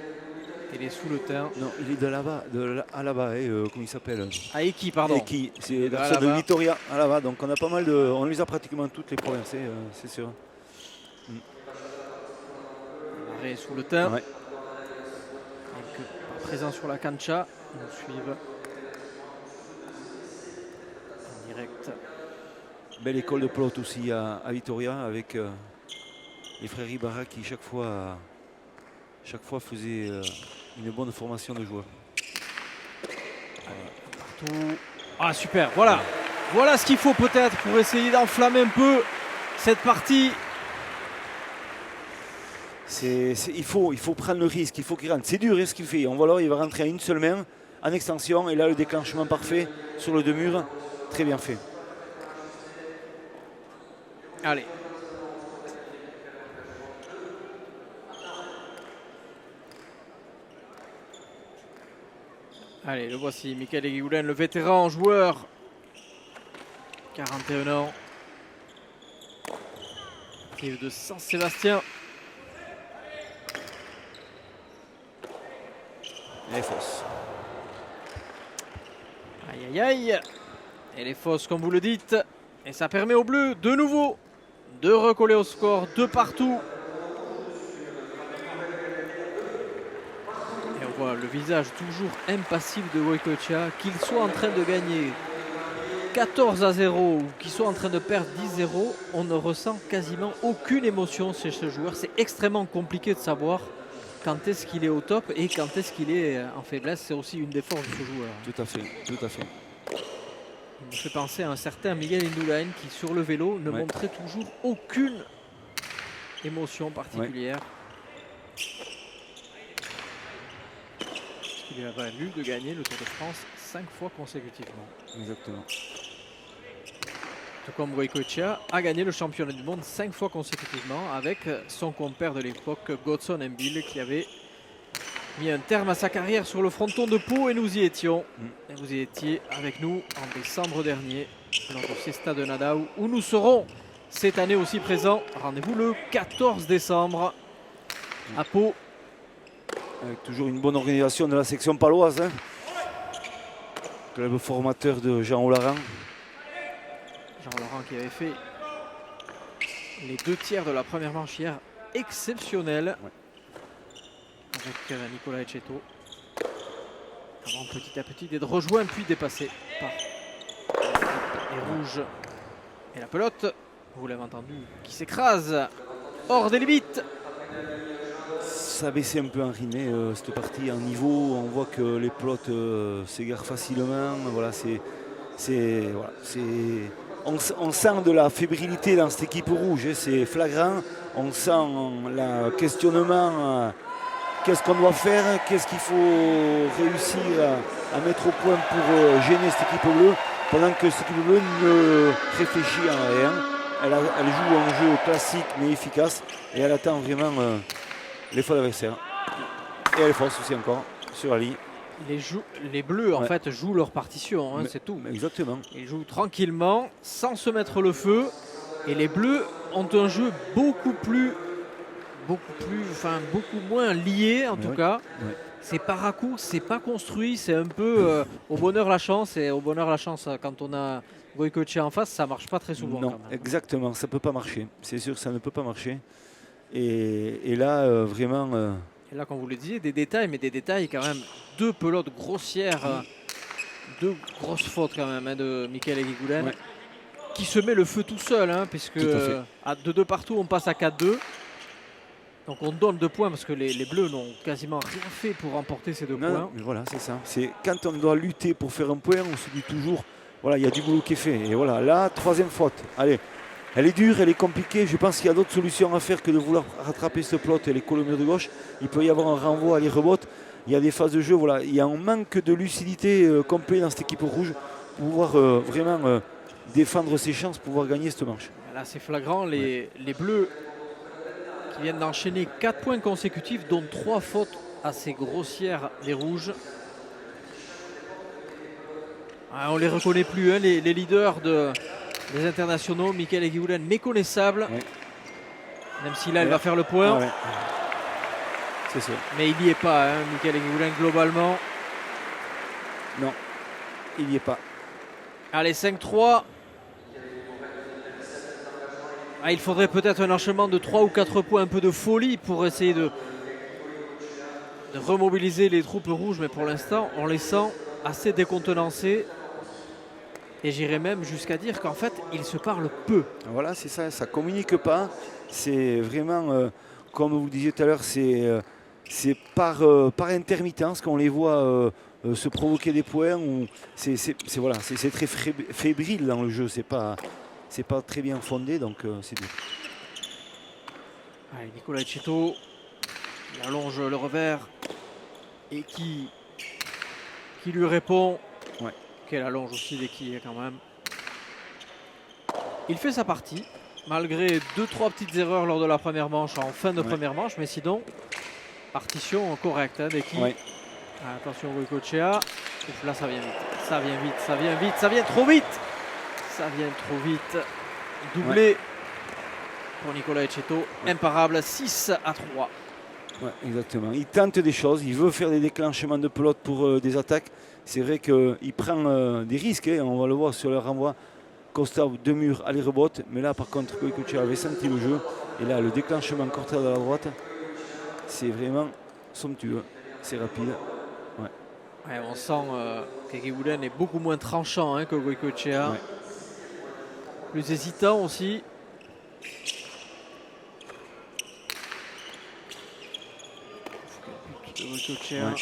et les Souletins. Non, il est de là-bas, Alaba, comment il s'appelle? Eki, pardon. Eki, c'est la Alaba. de Vitoria, Alaba. Donc on a pas mal de. On les a pratiquement toutes les provinces, c'est sûr. Navarrais et Souletins. Ouais. Donc, pas présents sur la cancha. Nous suivent en direct. Belle école de pelote aussi à Vitoria avec les frères Ibarra qui chaque fois faisaient une bonne formation de joueurs. Partout. Ah super, voilà. Voilà ce qu'il faut peut-être pour essayer d'enflammer un peu cette partie. Il faut prendre le risque, il faut qu'il rentre. C'est dur ce qu'il fait. On va voir, il va rentrer à une seule main en extension et là le déclenchement parfait sur le deux murs, très bien fait. Allez. Allez, le voici, Michael Eguigulen, le vétéran joueur. 41 ans. Arrive de Saint-Sébastien. Et fausse. Aïe aïe aïe. Et les fausses comme vous le dites. Et ça permet aux Bleus de nouveau de recoller au score de partout. Et on voit le visage toujours impassible de Goicoechea, qu'il soit en train de gagner 14-0 ou qu'il soit en train de perdre 10-0, on ne ressent quasiment aucune émotion chez ce joueur. C'est extrêmement compliqué de savoir quand est-ce qu'il est au top et quand est-ce qu'il est en faiblesse. C'est aussi une des forces de ce joueur. Tout à fait, tout à fait. Il me fait penser à un certain Miguel Indurain qui, sur le vélo, ne montrait toujours aucune émotion particulière. Il a valu de gagner le Tour de France 5 fois consécutivement. Exactement. Tout comme Goicoechea a gagné le championnat du monde 5 fois consécutivement avec son compère de l'époque, Godson Mbil, qui avait mis un terme à sa carrière sur le fronton de Pau et nous y étions. Et vous y étiez avec nous en décembre dernier lors du Siesta de Nadao où nous serons cette année aussi présents. Rendez-vous le 14 décembre à Pau. Avec toujours une bonne organisation de la section paloise. Club formateur de Jean Olaran. Jean Laurent qui avait fait les 2 tiers de la première manche hier exceptionnel. Avec Nicolas Etcheto. Avant petit à petit d'être rejoint puis dépassé par les rouges. Et la pelote, vous l'avez entendu, qui s'écrase hors des limites. Ça a baissé un peu en Rimé cette partie en niveau. On voit que les pelotes s'égarent facilement. Voilà, on sent de la fébrilité dans cette équipe rouge. C'est flagrant. On sent le questionnement. Qu'est-ce qu'on doit faire? Qu'est-ce qu'il faut réussir à mettre au point pour gêner cette équipe bleue? Pendant que cette équipe bleue ne réfléchit à rien. Elle joue un jeu classique mais efficace. Et elle attend vraiment les fois d'adversaire. Et elle force aussi encore sur la ligne. Les Bleus en fait jouent leur partition, c'est tout. Exactement. Ils jouent tranquillement, sans se mettre le feu. Et les Bleus ont un jeu beaucoup moins lié en tout cas. Ouais. C'est par à-coup, c'est pas construit, c'est un peu au bonheur la chance. Et au bonheur la chance, quand on a Goicoechea en face, ça marche pas très souvent. Non, quand même. exactement, ça peut pas marcher. C'est sûr, ça ne peut pas marcher. Et là, vraiment. Et là, comme vous le disiez, des détails, mais des détails quand même. 2 pelotes grossières, 2 grosses fautes quand même de Michael Eguigulen, qui se met le feu tout seul, puisque à 2-2 partout, on passe à 4-2. Donc on donne 2 points parce que les Bleus n'ont quasiment rien fait pour remporter ces 2 points. Non, mais voilà, c'est ça. C'est quand on doit lutter pour faire un point, on se dit toujours, voilà, il y a du boulot qui est fait. Et voilà, là, 3e faute. Allez, elle est dure, elle est compliquée. Je pense qu'il y a d'autres solutions à faire que de vouloir rattraper ce plot et les coller au mur de gauche. Il peut y avoir un renvoi, les rebotes. Il y a des phases de jeu, voilà. Il y a un manque de lucidité complet dans cette équipe rouge pour pouvoir vraiment défendre ses chances, pouvoir gagner cette manche. Là, c'est flagrant. Les Bleus qui viennent d'enchaîner 4 points consécutifs, dont 3 fautes assez grossières des rouges. On ne les reconnaît plus, les leaders des internationaux. Michael Eguigulen méconnaissable. Même si là, il va faire le point. Ah ouais. C'est ça. Mais il n'y est pas, hein, Michael Eguiguren, globalement. Non, il n'y est pas. Allez, 5-3. Ah, il faudrait peut-être un enchaînement de 3 ou 4 points, un peu de folie pour essayer de remobiliser les troupes rouges. Mais pour l'instant, on les sent assez décontenancés. Et j'irais même jusqu'à dire qu'en fait, ils se parlent peu. Voilà, c'est ça, ça ne communique pas. C'est vraiment, comme vous le disiez tout à l'heure, c'est par intermittence qu'on les voit se provoquer des points. Voilà, c'est très fébrile dans le jeu, c'est pas très bien fondé, donc c'est dur. Allez, Nicolas Etcheto, il allonge le revers. Et qui lui répond. Ouais. Quelle allonge aussi dès qu'il est quand même. Il fait sa partie, malgré 2-3 petites erreurs lors de la première manche, en fin de première manche, mais sinon, partition correcte hein, dès qu'il. Ouais. Attention Goycochea. Ouf, là ça vient vite. Ça vient vite, ça vient vite, ça vient trop vite. Ça vient trop vite. Doublé pour Nicolas Etcheto. Imparable, 6-3. Ouais, exactement. Il tente des choses, il veut faire des déclenchements de pelote pour des attaques. C'est vrai qu'il prend des risques, hein. On va le voir sur le renvoi. Costa de mur, aller rebote. Mais là, par contre, Goycochea avait senti le jeu. Et là, le déclenchement Corta de la droite, c'est vraiment somptueux. C'est rapide. Ouais, on sent qu'Eguiguren est beaucoup moins tranchant hein, que Goycochea. Ouais. Plus hésitant aussi. De Goycochea. Ouais.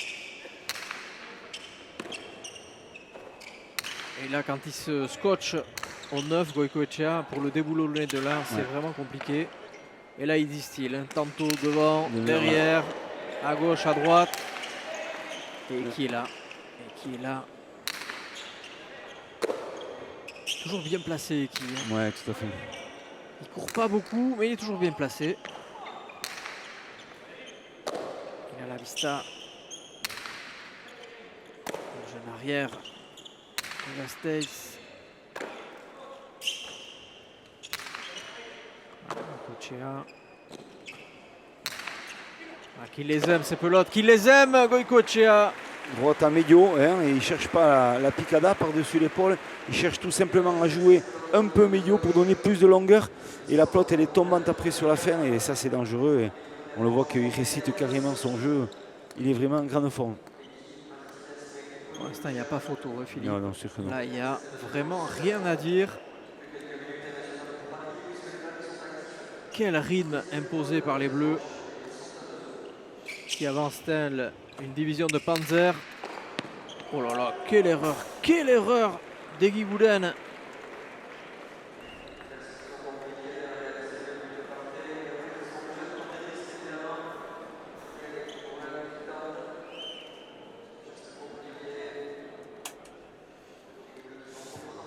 Et là, quand il se scotche au 9, Goycochea, pour le déboulonner de là, c'est vraiment compliqué. Et là, il distille. Hein. Tantôt devant, derrière, à gauche, à droite. Et qui est là. Et qui est là. Toujours bien placé, qui. Ouais, tout à fait. Il court pas beaucoup, mais il est toujours bien placé. Il a la vista. Le jeune arrière. La Stace. Goycochea. Ah, qui les aime ces pelotes, qui les aime Goycochea. Droite à médio, hein, et il ne cherche pas la picada par-dessus l'épaule. Il cherche tout simplement à jouer un peu médio pour donner plus de longueur. Et la pelote, elle est tombante après sur la fin. Et ça, c'est dangereux. Et on le voit qu'il récite carrément son jeu. Il est vraiment en grande forme. Pour l'instant, il n'y a pas photo, hein, Philippe. Non, non, sûr que non. Là, il n'y a vraiment rien à dire. Quel rythme imposé par les Bleus qui avance-t-elle une division de Panzer. Oh là là, quelle erreur d'Eguiguren.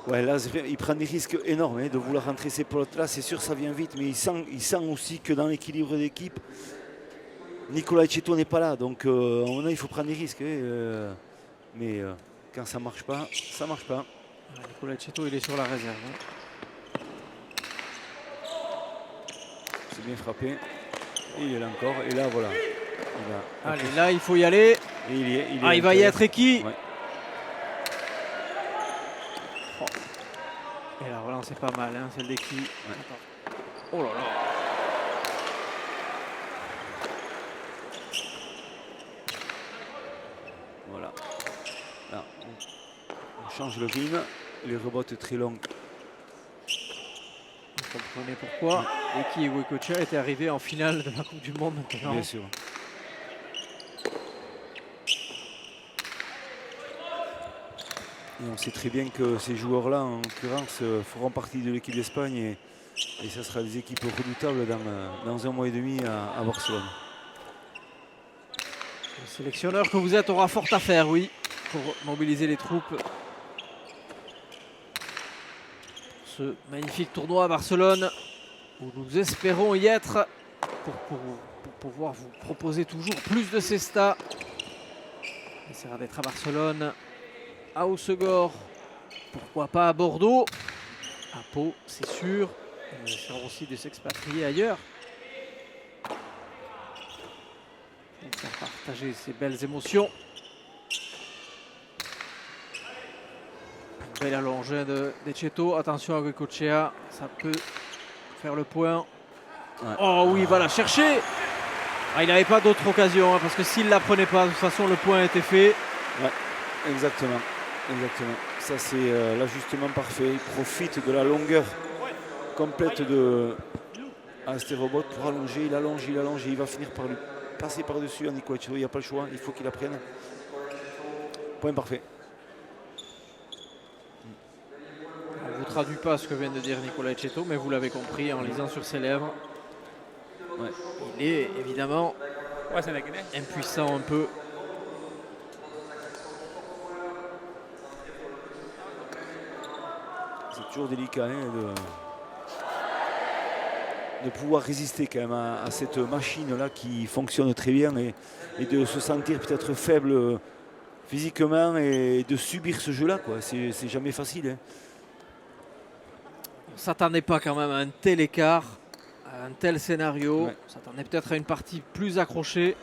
Ouais, là, il prend des risques énormes hein, de vouloir rentrer ces pelotes-là. C'est sûr, ça vient vite, mais il sent aussi que dans l'équilibre d'équipe, Nicolas Etcheto n'est pas là. Donc, à un moment, il faut prendre des risques. Hein, mais quand ça ne marche pas, ça ne marche pas. Nicolas Etcheto, il est sur la réserve. Hein. C'est bien frappé. Et il est là encore. Et là, voilà. Allez, là, il faut y aller. Et il y est, il va y être et qui ouais. Et la relance est pas mal, hein, celle des qui. Ouais. Oh là là. Voilà. Là, on change le rythme. Les rebotes très longs. Vous comprenez pourquoi Eki et Goycochea étaient arrivés en finale de la Coupe du Monde maintenant. Bien sûr. Et on sait très bien que ces joueurs-là, en l'occurrence, feront partie de l'équipe d'Espagne et ça sera des équipes redoutables dans un mois et demi à Barcelone. Le sélectionneur que vous êtes aura fort à faire, oui, pour mobiliser les troupes. Ce magnifique tournoi à Barcelone, où nous espérons y être pour pouvoir vous proposer toujours plus de cesta. On essaiera d'être à Barcelone, à Hossegor, pourquoi pas à Bordeaux, à Pau, c'est sûr. On essaiera aussi de s'expatrier ailleurs. faire partager ces belles émotions. Belle allongée de Ceto. Attention à Goicoechea, ça peut faire le point. Ouais. Oh oui, il va la chercher. Ah, il n'avait pas d'autre occasion, hein, parce que s'il ne la prenait pas, de toute façon, le point était fait. Ouais, exactement. Exactement. Ça, c'est l'ajustement parfait. Il profite de la longueur complète de Asterobot pour allonger. Il allonge, il allonge et il va finir par lui passer par-dessus à Nicolas Ceto. Il n'y a pas le choix, il faut qu'il la prenne. Point parfait. On ne vous traduit pas ce que vient de dire Nicolas Ceto, mais vous l'avez compris en lisant sur ses lèvres. Ouais. Il est évidemment impuissant un peu. C'est toujours délicat hein, de pouvoir résister quand même à cette machine-là qui fonctionne très bien et de se sentir peut-être faible physiquement et de subir ce jeu-là. C'est jamais facile. Hein. On ne s'attendait pas quand même à un tel écart, à un tel scénario. Ouais. On s'attendait peut-être à une partie plus accrochée.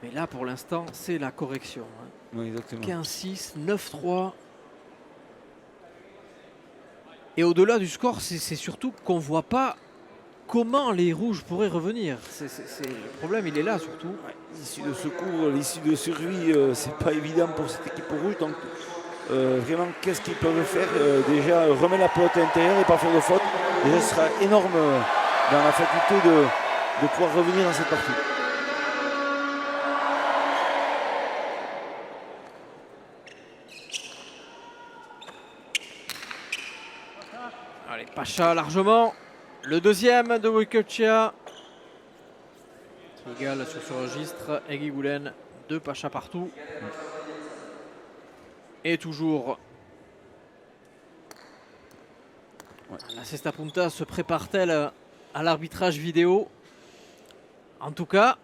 Mais là, pour l'instant, c'est la correction. Hein. Oui, exactement. 15-6, 9-3. Et au-delà du score, c'est surtout qu'on ne voit pas comment les rouges pourraient revenir. Le problème, il est là surtout. Ouais, l'issue de secours, l'issue de survie, c'est pas évident pour cette équipe rouge. Donc vraiment, qu'est-ce qu'ils peuvent faire déjà, remettre la pelote à l'intérieur et pas faire de faute. Déjà, ce sera énorme dans la faculté de pouvoir revenir dans cette partie. Allez, Pacha largement. Le deuxième de Goicoechea. Qui égale sur ce registre. Egui Goulen, 2 Pacha partout. Et toujours. Ouais. La Cesta Punta se prépare-t-elle à l'arbitrage vidéo? En tout cas,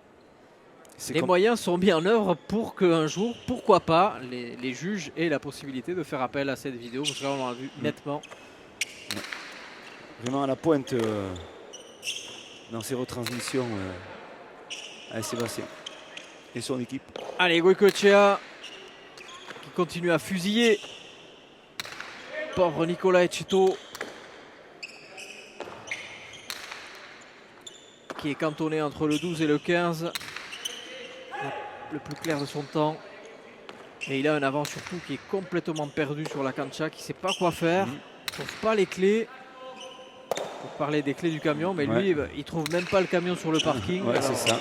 les moyens sont mis en œuvre pour qu'un jour, pourquoi pas, les juges aient la possibilité de faire appel à cette vidéo. Parce que là, on l'a vu nettement. Ouais. Vraiment à la pointe dans ces retransmissions avec Sébastien et son équipe. Allez, Goicoechea qui continue à fusiller. Pauvre Nicolas Ceto qui est cantonné entre le 12 et le 15. Le plus clair de son temps. Et il a un avant surtout qui est complètement perdu sur la cancha, qui ne sait pas quoi faire. Il ne trouve pas les clés. Pour parler des clés du camion, mais lui, il trouve même pas le camion sur le parking. Ouais, c'est ça.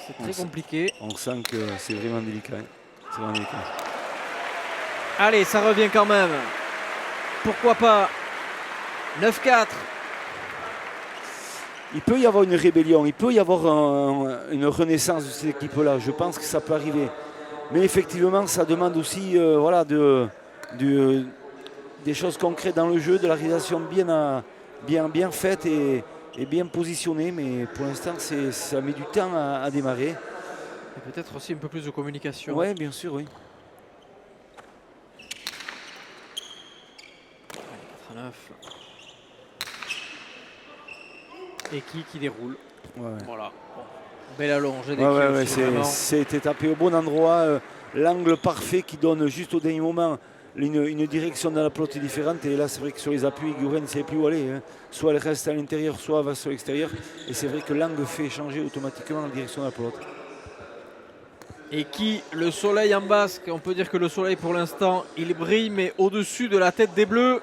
C'est très compliqué. On sent que c'est vraiment délicat. C'est vraiment délicat. Allez, ça revient quand même. Pourquoi pas 9-4. Il peut y avoir une rébellion, il peut y avoir une renaissance de cette équipe-là. Je pense que ça peut arriver. Mais effectivement, ça demande aussi voilà, des choses concrètes dans le jeu, de la réalisation bien faite et bien positionnée. Mais pour l'instant, ça met du temps à démarrer. Et peut-être aussi un peu plus de communication. Oui, bien sûr, oui. 4-9. Et qui déroule. Ouais. Voilà. Bon. Belle allonge. C'était tapé au bon endroit. L'angle parfait qui donne juste au dernier moment une direction dans la pelote différente. Et là, c'est vrai que sur les appuis, Guren ne savait plus où aller. Hein. Soit elle reste à l'intérieur, soit elle va sur l'extérieur. Et c'est vrai que l'angle fait changer automatiquement la direction de la pelote. Et le soleil en basque, on peut dire que le soleil pour l'instant, il brille, mais au-dessus de la tête des Bleus.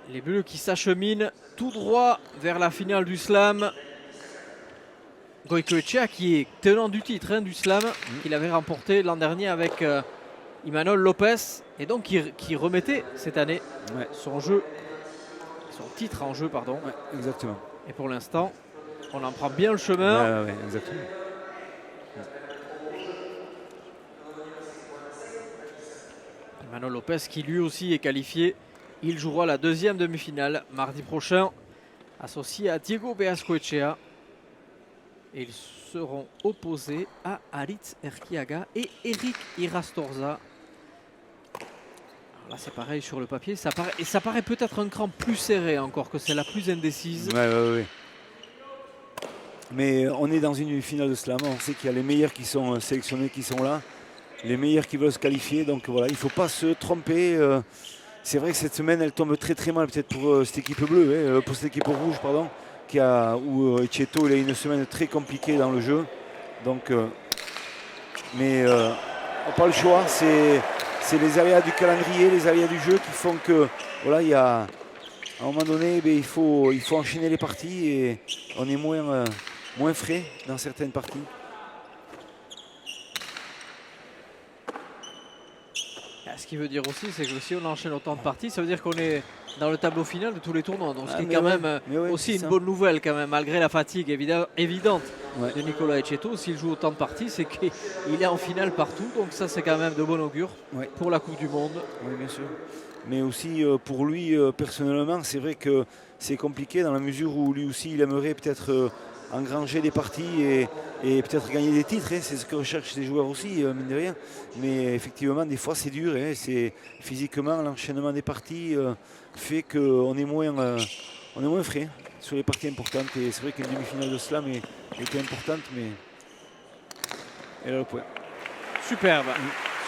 Les Bleus qui s'acheminent tout droit vers la finale du slam. Goicoechea qui est tenant du titre du slam, qu'il avait remporté l'an dernier avec Imanol Lopez, et donc qui remettait cette année son titre en jeu, pardon. Ouais, exactement. Et pour l'instant, on en prend bien le chemin. Ouais, exactement. Imanol Lopez qui lui aussi est qualifié. Il jouera la deuxième demi-finale mardi prochain, associé à Diego Beascoechea. Et ils seront opposés à Aritz Erquiaga et Eric Irastorza. Alors là, c'est pareil sur le papier. Ça paraît peut-être un cran plus serré encore que c'est la plus indécise. Ouais. Mais on est dans une finale de slam, on sait qu'il y a les meilleurs qui sont sélectionnés qui sont là, les meilleurs qui veulent se qualifier, donc voilà, il ne faut pas se tromper. C'est vrai que cette semaine elle tombe très très mal peut-être pour cette équipe bleue, pour cette équipe rouge pardon, où Ecceto il a une semaine très compliquée dans le jeu. Donc, mais on n'a pas le choix, c'est les aléas du calendrier, les aléas du jeu qui font que voilà, il y a, à un moment donné, il faut enchaîner les parties et on est moins frais dans certaines parties. Ce qui veut dire aussi, c'est que si on enchaîne autant de parties, ça veut dire qu'on est dans le tableau final de tous les tournois. Donc ce qui est quand même aussi une bonne nouvelle quand même, malgré la fatigue évidente de Nicolas Ecceto. S'il joue autant de parties, c'est qu'il est en finale partout. Donc ça, c'est quand même de bon augure pour la Coupe du Monde. Oui, bien sûr. Mais aussi pour lui, personnellement, c'est vrai que c'est compliqué dans la mesure où lui aussi, il aimerait peut-être engranger des parties et peut-être gagner des titres. C'est ce que recherchent les joueurs aussi, mine de rien. Mais effectivement, des fois, c'est dur. C'est physiquement, l'enchaînement des parties fait qu'on est moins frais sur les parties importantes. Et c'est vrai qu'une demi-finale de slam était importante, mais elle a le point. Superbe.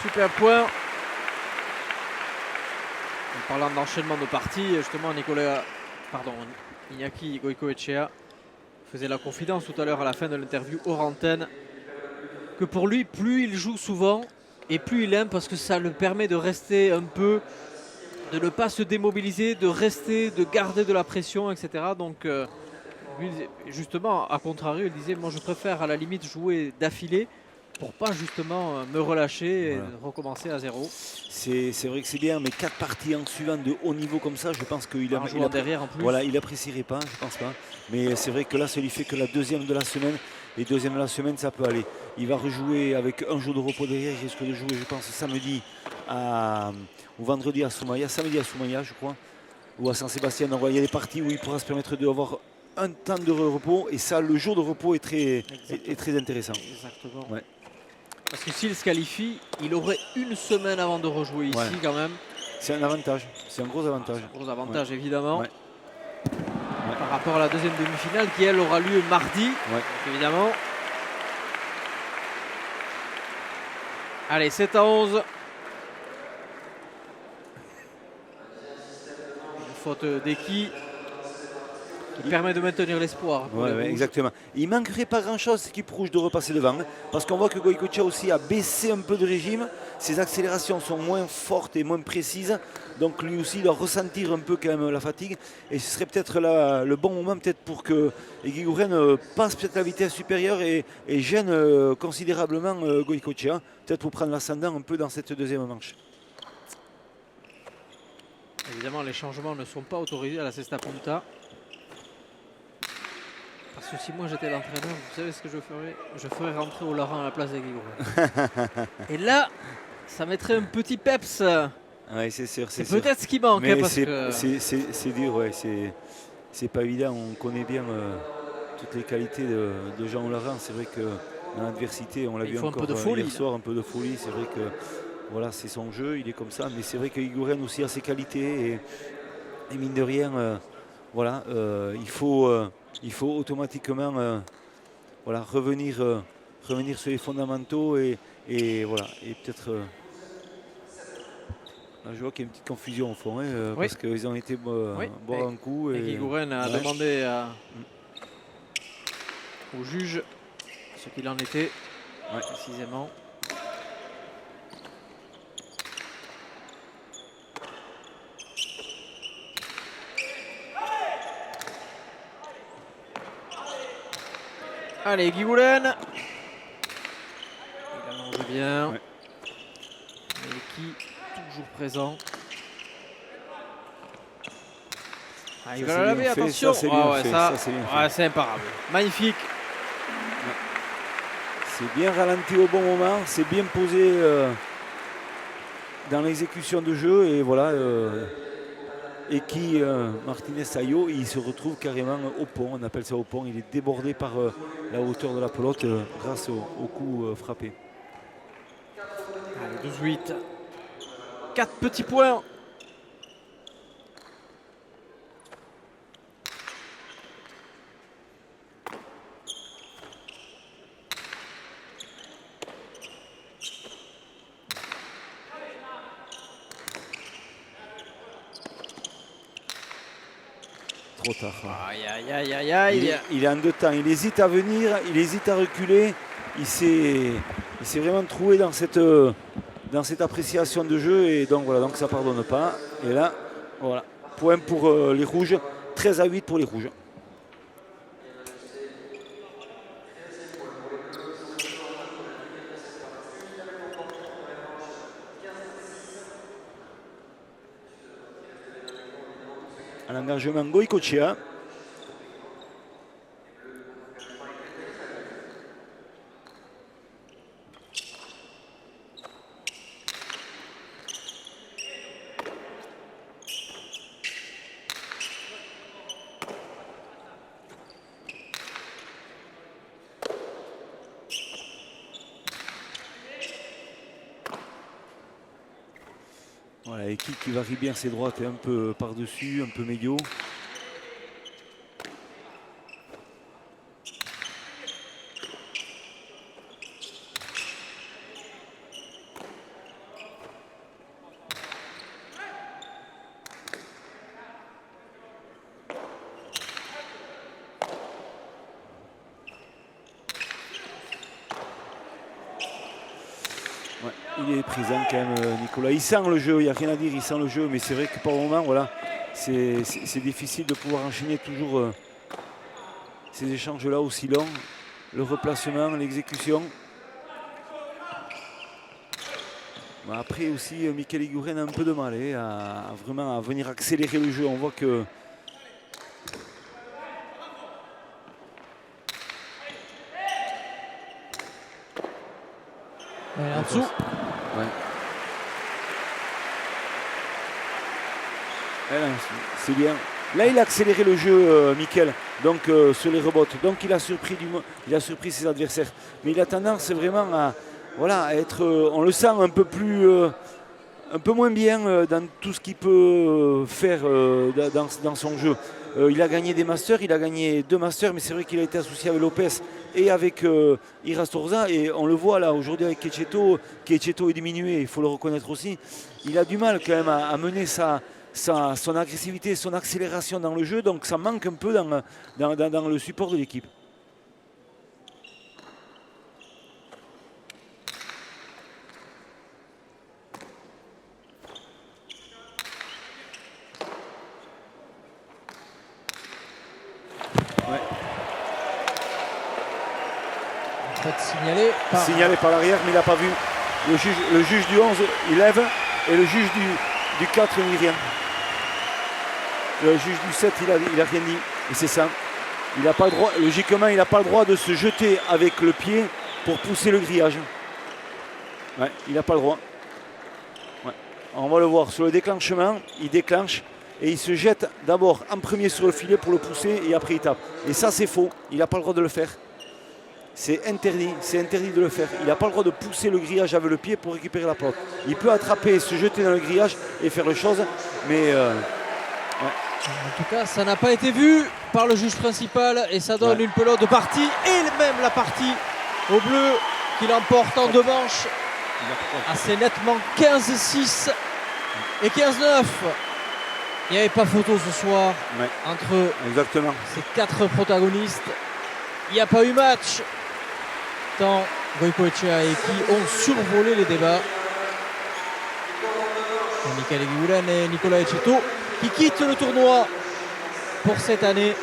Super point. En parlant d'enchaînement de parties, justement, Iñaki Goicoechea faisait la confidence tout à l'heure à la fin de l'interview hors antenne que pour lui, plus il joue souvent et plus il aime parce que ça le permet de rester un peu, de ne pas se démobiliser, de garder de la pression, etc. Donc, lui, justement, à contrario, il disait, moi je préfère à la limite jouer d'affilée pour pas justement me relâcher et recommencer à zéro. C'est vrai que c'est bien, mais 4 parties en suivant de haut niveau comme ça, je pense qu'il derrière en plus. Voilà, il apprécierait pas, je pense pas. Mais c'est vrai que là, ça lui fait que la deuxième de la semaine. Et deuxième de la semaine, ça peut aller. Il va rejouer avec un jour de repos derrière. Il risque de jouer, je pense, samedi ou vendredi à Soumaya. Samedi à Soumaya, je crois. Ou à Saint-Sébastien. Donc il y a des parties où il pourra se permettre d'avoir un temps de repos. Et ça, le jour de repos est très intéressant. Exactement. Ouais. Parce que s'il se qualifie, il aurait une semaine avant de rejouer ici quand même. C'est un avantage, c'est un gros avantage. Un gros avantage évidemment. Par rapport à la deuxième demi-finale qui elle aura lieu mardi, évidemment. Allez, 7-11. Une faute d'Eki qui permet de maintenir l'espoir. Exactement. Il ne manquerait pas grand-chose, cette équipe rouge, de repasser devant. Parce qu'on voit que Goicoechea aussi a baissé un peu de régime. Ses accélérations sont moins fortes et moins précises. Donc lui aussi, il doit ressentir un peu quand même la fatigue. Et ce serait peut-être le bon moment peut-être pour que Eguiguren passe peut-être la vitesse supérieure et gêne considérablement Goicoechea. Peut-être pour prendre l'ascendant un peu dans cette deuxième manche. Évidemment, les changements ne sont pas autorisés à la Cesta Punta. Parce que si moi j'étais l'entraîneur, vous savez ce que je ferais? Je ferais rentrer Olaran à la place d'Eguiguren. Et là, ça mettrait un petit peps. Oui, c'est sûr. C'est peut-être ce qui manque. Mais parce c'est que... dur, c'est pas évident. On connaît bien toutes les qualités de Jean Olaran. C'est vrai que dans l'adversité, on l'a vu encore hier soir, un peu de folie. C'est vrai que voilà, c'est son jeu, il est comme ça. Mais c'est vrai que Eguiguren aussi a ses qualités. Et mine de rien, il faut automatiquement revenir sur les fondamentaux et peut-être là, je vois qu'il y a une petite confusion au fond parce qu'ils ont été boire un coup. Et Eguiguren a demandé au juge ce qu'il en était précisément. Allez, Eguiguren. Il allonge bien. Qui toujours présent. Il va la laver, attention. C'est imparable. Magnifique. C'est bien ralenti au bon moment. C'est bien posé dans l'exécution de jeu. Et voilà. Et qui, Martinez Sayo, il se retrouve carrément au pont, on appelle ça au pont, il est débordé par la hauteur de la pelote grâce au coup frappé. 12-8, 4 petits points. trop tard. Aïe, aïe, aïe, aïe, aïe. Il est en deux temps. Il hésite à venir, il hésite à reculer. Il s'est vraiment trouvé dans cette appréciation de jeu. Et donc voilà, donc ça ne pardonne pas. Et là, voilà. Point pour les rouges. 13-8 pour les rouges. À l'engagement Goïcoechea. Voilà, Eki qui varie bien ses droites et un peu par-dessus, un peu médio. Ouais, il est présent quand même, Nicolas. Il sent le jeu, il n'y a rien à dire, il sent le jeu, mais c'est vrai que par moment, voilà, c'est difficile de pouvoir enchaîner toujours ces échanges-là aussi longs. Le replacement, l'exécution. Bon, après aussi, Michael Eguren a un peu de mal à vraiment à venir accélérer le jeu. On voit que En dessous. ouais. C'est bien. Là, il a accéléré le jeu, Michael, donc sur les rebottes. Donc, il a surpris ses adversaires. Mais il a tendance vraiment à, voilà, à être, on le sent un peu moins bien dans tout ce qu'il peut faire dans son jeu. Il a gagné des masters, il a gagné 2 masters, mais c'est vrai qu'il a été associé avec Lopez et avec Irastorza. Et on le voit là aujourd'hui avec Quecheto. Quecheto est diminué, il faut le reconnaître aussi. Il a du mal quand même à mener son agressivité, son accélération dans le jeu. Donc ça manque un peu dans le support de l'équipe. Signalé par l'arrière, mais il n'a pas vu. Le juge du 11, il lève, et le juge du 4, il n'y rien. Le juge du 7, il a rien dit. Et c'est ça. Il n'a pas le droit, logiquement, il n'a pas le droit de se jeter avec le pied pour pousser le grillage. Ouais, il n'a pas le droit. Ouais. On va le voir sur le déclenchement. Il déclenche et il se jette d'abord en premier sur le filet pour le pousser et après il tape. Et ça, c'est faux. Il n'a pas le droit de le faire. C'est interdit de le faire. Il n'a pas le droit de pousser le grillage avec le pied pour récupérer la pelote. Il peut attraper, se jeter dans le grillage et faire les choses, mais ouais. En tout cas, ça n'a pas été vu par le juge principal et ça donne une pelote de partie et même la partie au bleu qui l'emporte en 2 manches assez nettement 15-6 et 15-9. Il n'y avait pas photo ce soir entre ces 4 protagonistes. Il n'y a pas eu match. Tant Goïcoechea et Eki ont survolé les débats. Michael Eguren et Nicolas Ecceto qui quittent le tournoi pour cette année.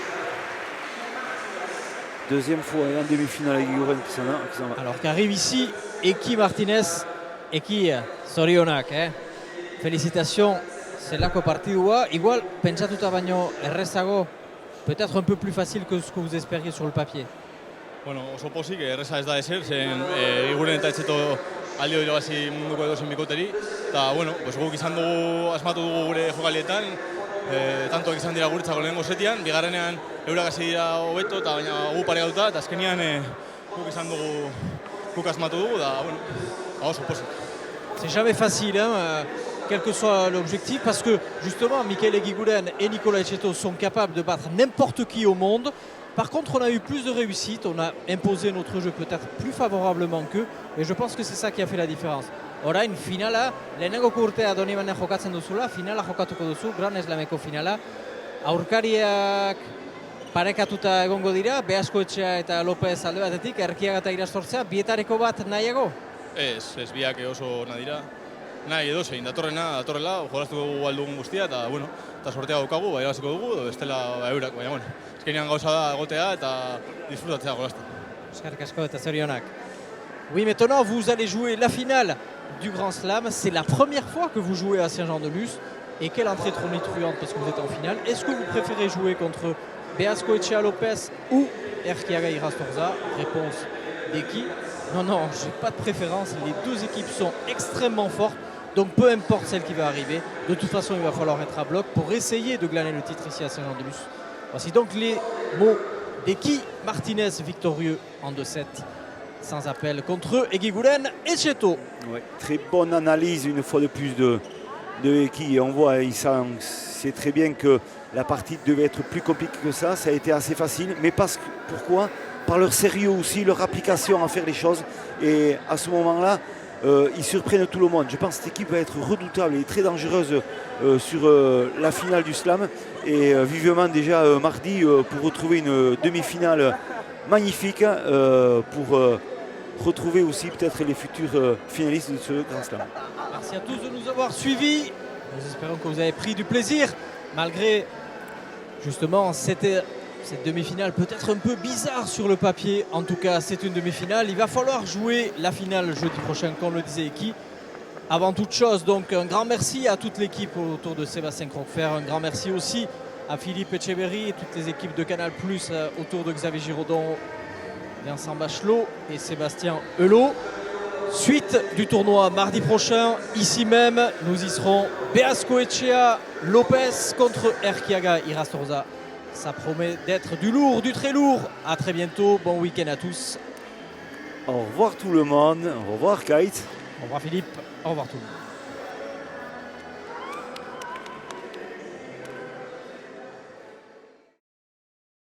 Deuxième fois en demi-finale Eguren qui s'en va. Alors qu'arrive ici Eki Martinez. Eki Sorionak. Félicitations, c'est là qu'au partidua. Igual, pentsatuta baino errezago. Peut-être un peu plus facile que ce que vous espériez sur le papier. Bueno, oso pozik, erreza ez da ezer, zen Eguren eta Etxeto aldi hori gazi munduko edozein bikoteri. Eta, bueno, guk izan dugu, asmatu dugu gure jokalietan, tantoak izan dira guretzako lehenengo setian, bigarrenean eurak hasi dira hobeto, eta baina gu paregatuta, eta azkenean guk izan dugu, guk asmatu dugu, da, bueno, oso pozik. C'est jamais facile, quel que soit l'objectif, parce que justement, Michael Eguren et Nicolas Ecceto sont capables de battre n'importe qui au monde. Par contre, on a eu plus de réussite, on a imposé notre jeu peut-être plus favorablement qu'eux, et je pense que c'est ça qui a fait la différence. Orain, finala, lehenengo urtea Donibane jokatzen duzula, finala jokatuko duzu, Grand Slameko finala. Aurkariak parekatuta egongo dira, Beaskoetxea eta Lopez alde batetik, Erkiaga eta Irastortzea, bietareko bat nahiago? Ez biak oso nahi dira. Nahi edo zein, datorrela, jolaztuko dugu aldugun guztia, eta, bueno, eta sortea daukagu, bai irabaziko dugu, edo bestela eurak, baina, bueno, ezkenean gauza da egotea eta disfrutatzea jolaztu. Eskerrik asko eta zorionak. Oui, maintenant vous allez jouer la finale du Grand Slam. C'est la première fois que vous jouez à Saint-Jean-de-Luz. Et quelle entrée tonitruante parce que vous êtes en finale. Est-ce que vous préférez jouer contre Beaskoetxea Lopez ou Erkiaga Irastorza? Réponse d'Eki. Non, j'ai pas de préférence. Les deux équipes sont extrêmement fortes. Donc peu importe celle qui va arriver. De toute façon, il va falloir être à bloc pour essayer de glaner le titre ici à Saint-Jean-de-Luz. Voici donc les mots d'Eki Martinez, victorieux en 2-7. Sans appel contre Eguiguren et Cheto. Ouais, très bonne analyse une fois de plus de Eki. Et on voit, c'est très bien que la partie devait être plus compliquée que ça. Ça a été assez facile. Mais pourquoi? Par leur sérieux aussi, leur application à faire les choses. Et à ce moment-là, ils surprennent tout le monde. Je pense que cette équipe va être redoutable et très dangereuse sur la finale du Slam. Et vivement déjà mardi pour retrouver une demi-finale magnifique pour retrouver aussi peut-être les futurs finalistes de ce Grand Slam. Merci à tous de nous avoir suivis. Nous espérons que vous avez pris du plaisir malgré justement cette demi-finale peut-être un peu bizarre sur le papier. En tout cas, c'est une demi-finale. Il va falloir jouer la finale jeudi prochain, comme le disait Eki. Avant toute chose, donc un grand merci à toute l'équipe autour de Sébastien Croquefer. Un grand merci aussi à Philippe Etcheverry et toutes les équipes de Canal+ autour de Xavier Giraudon, Vincent Bachelot et Sébastien Helot. Suite du tournoi mardi prochain, ici même, nous y serons. Beaskoetxea Lopez contre Erkiaga Irastorza. Ça promet d'être du lourd, du très lourd. À très bientôt, bon week-end à tous. Au revoir tout le monde, au revoir Kite. Au revoir Philippe, au revoir tout le monde.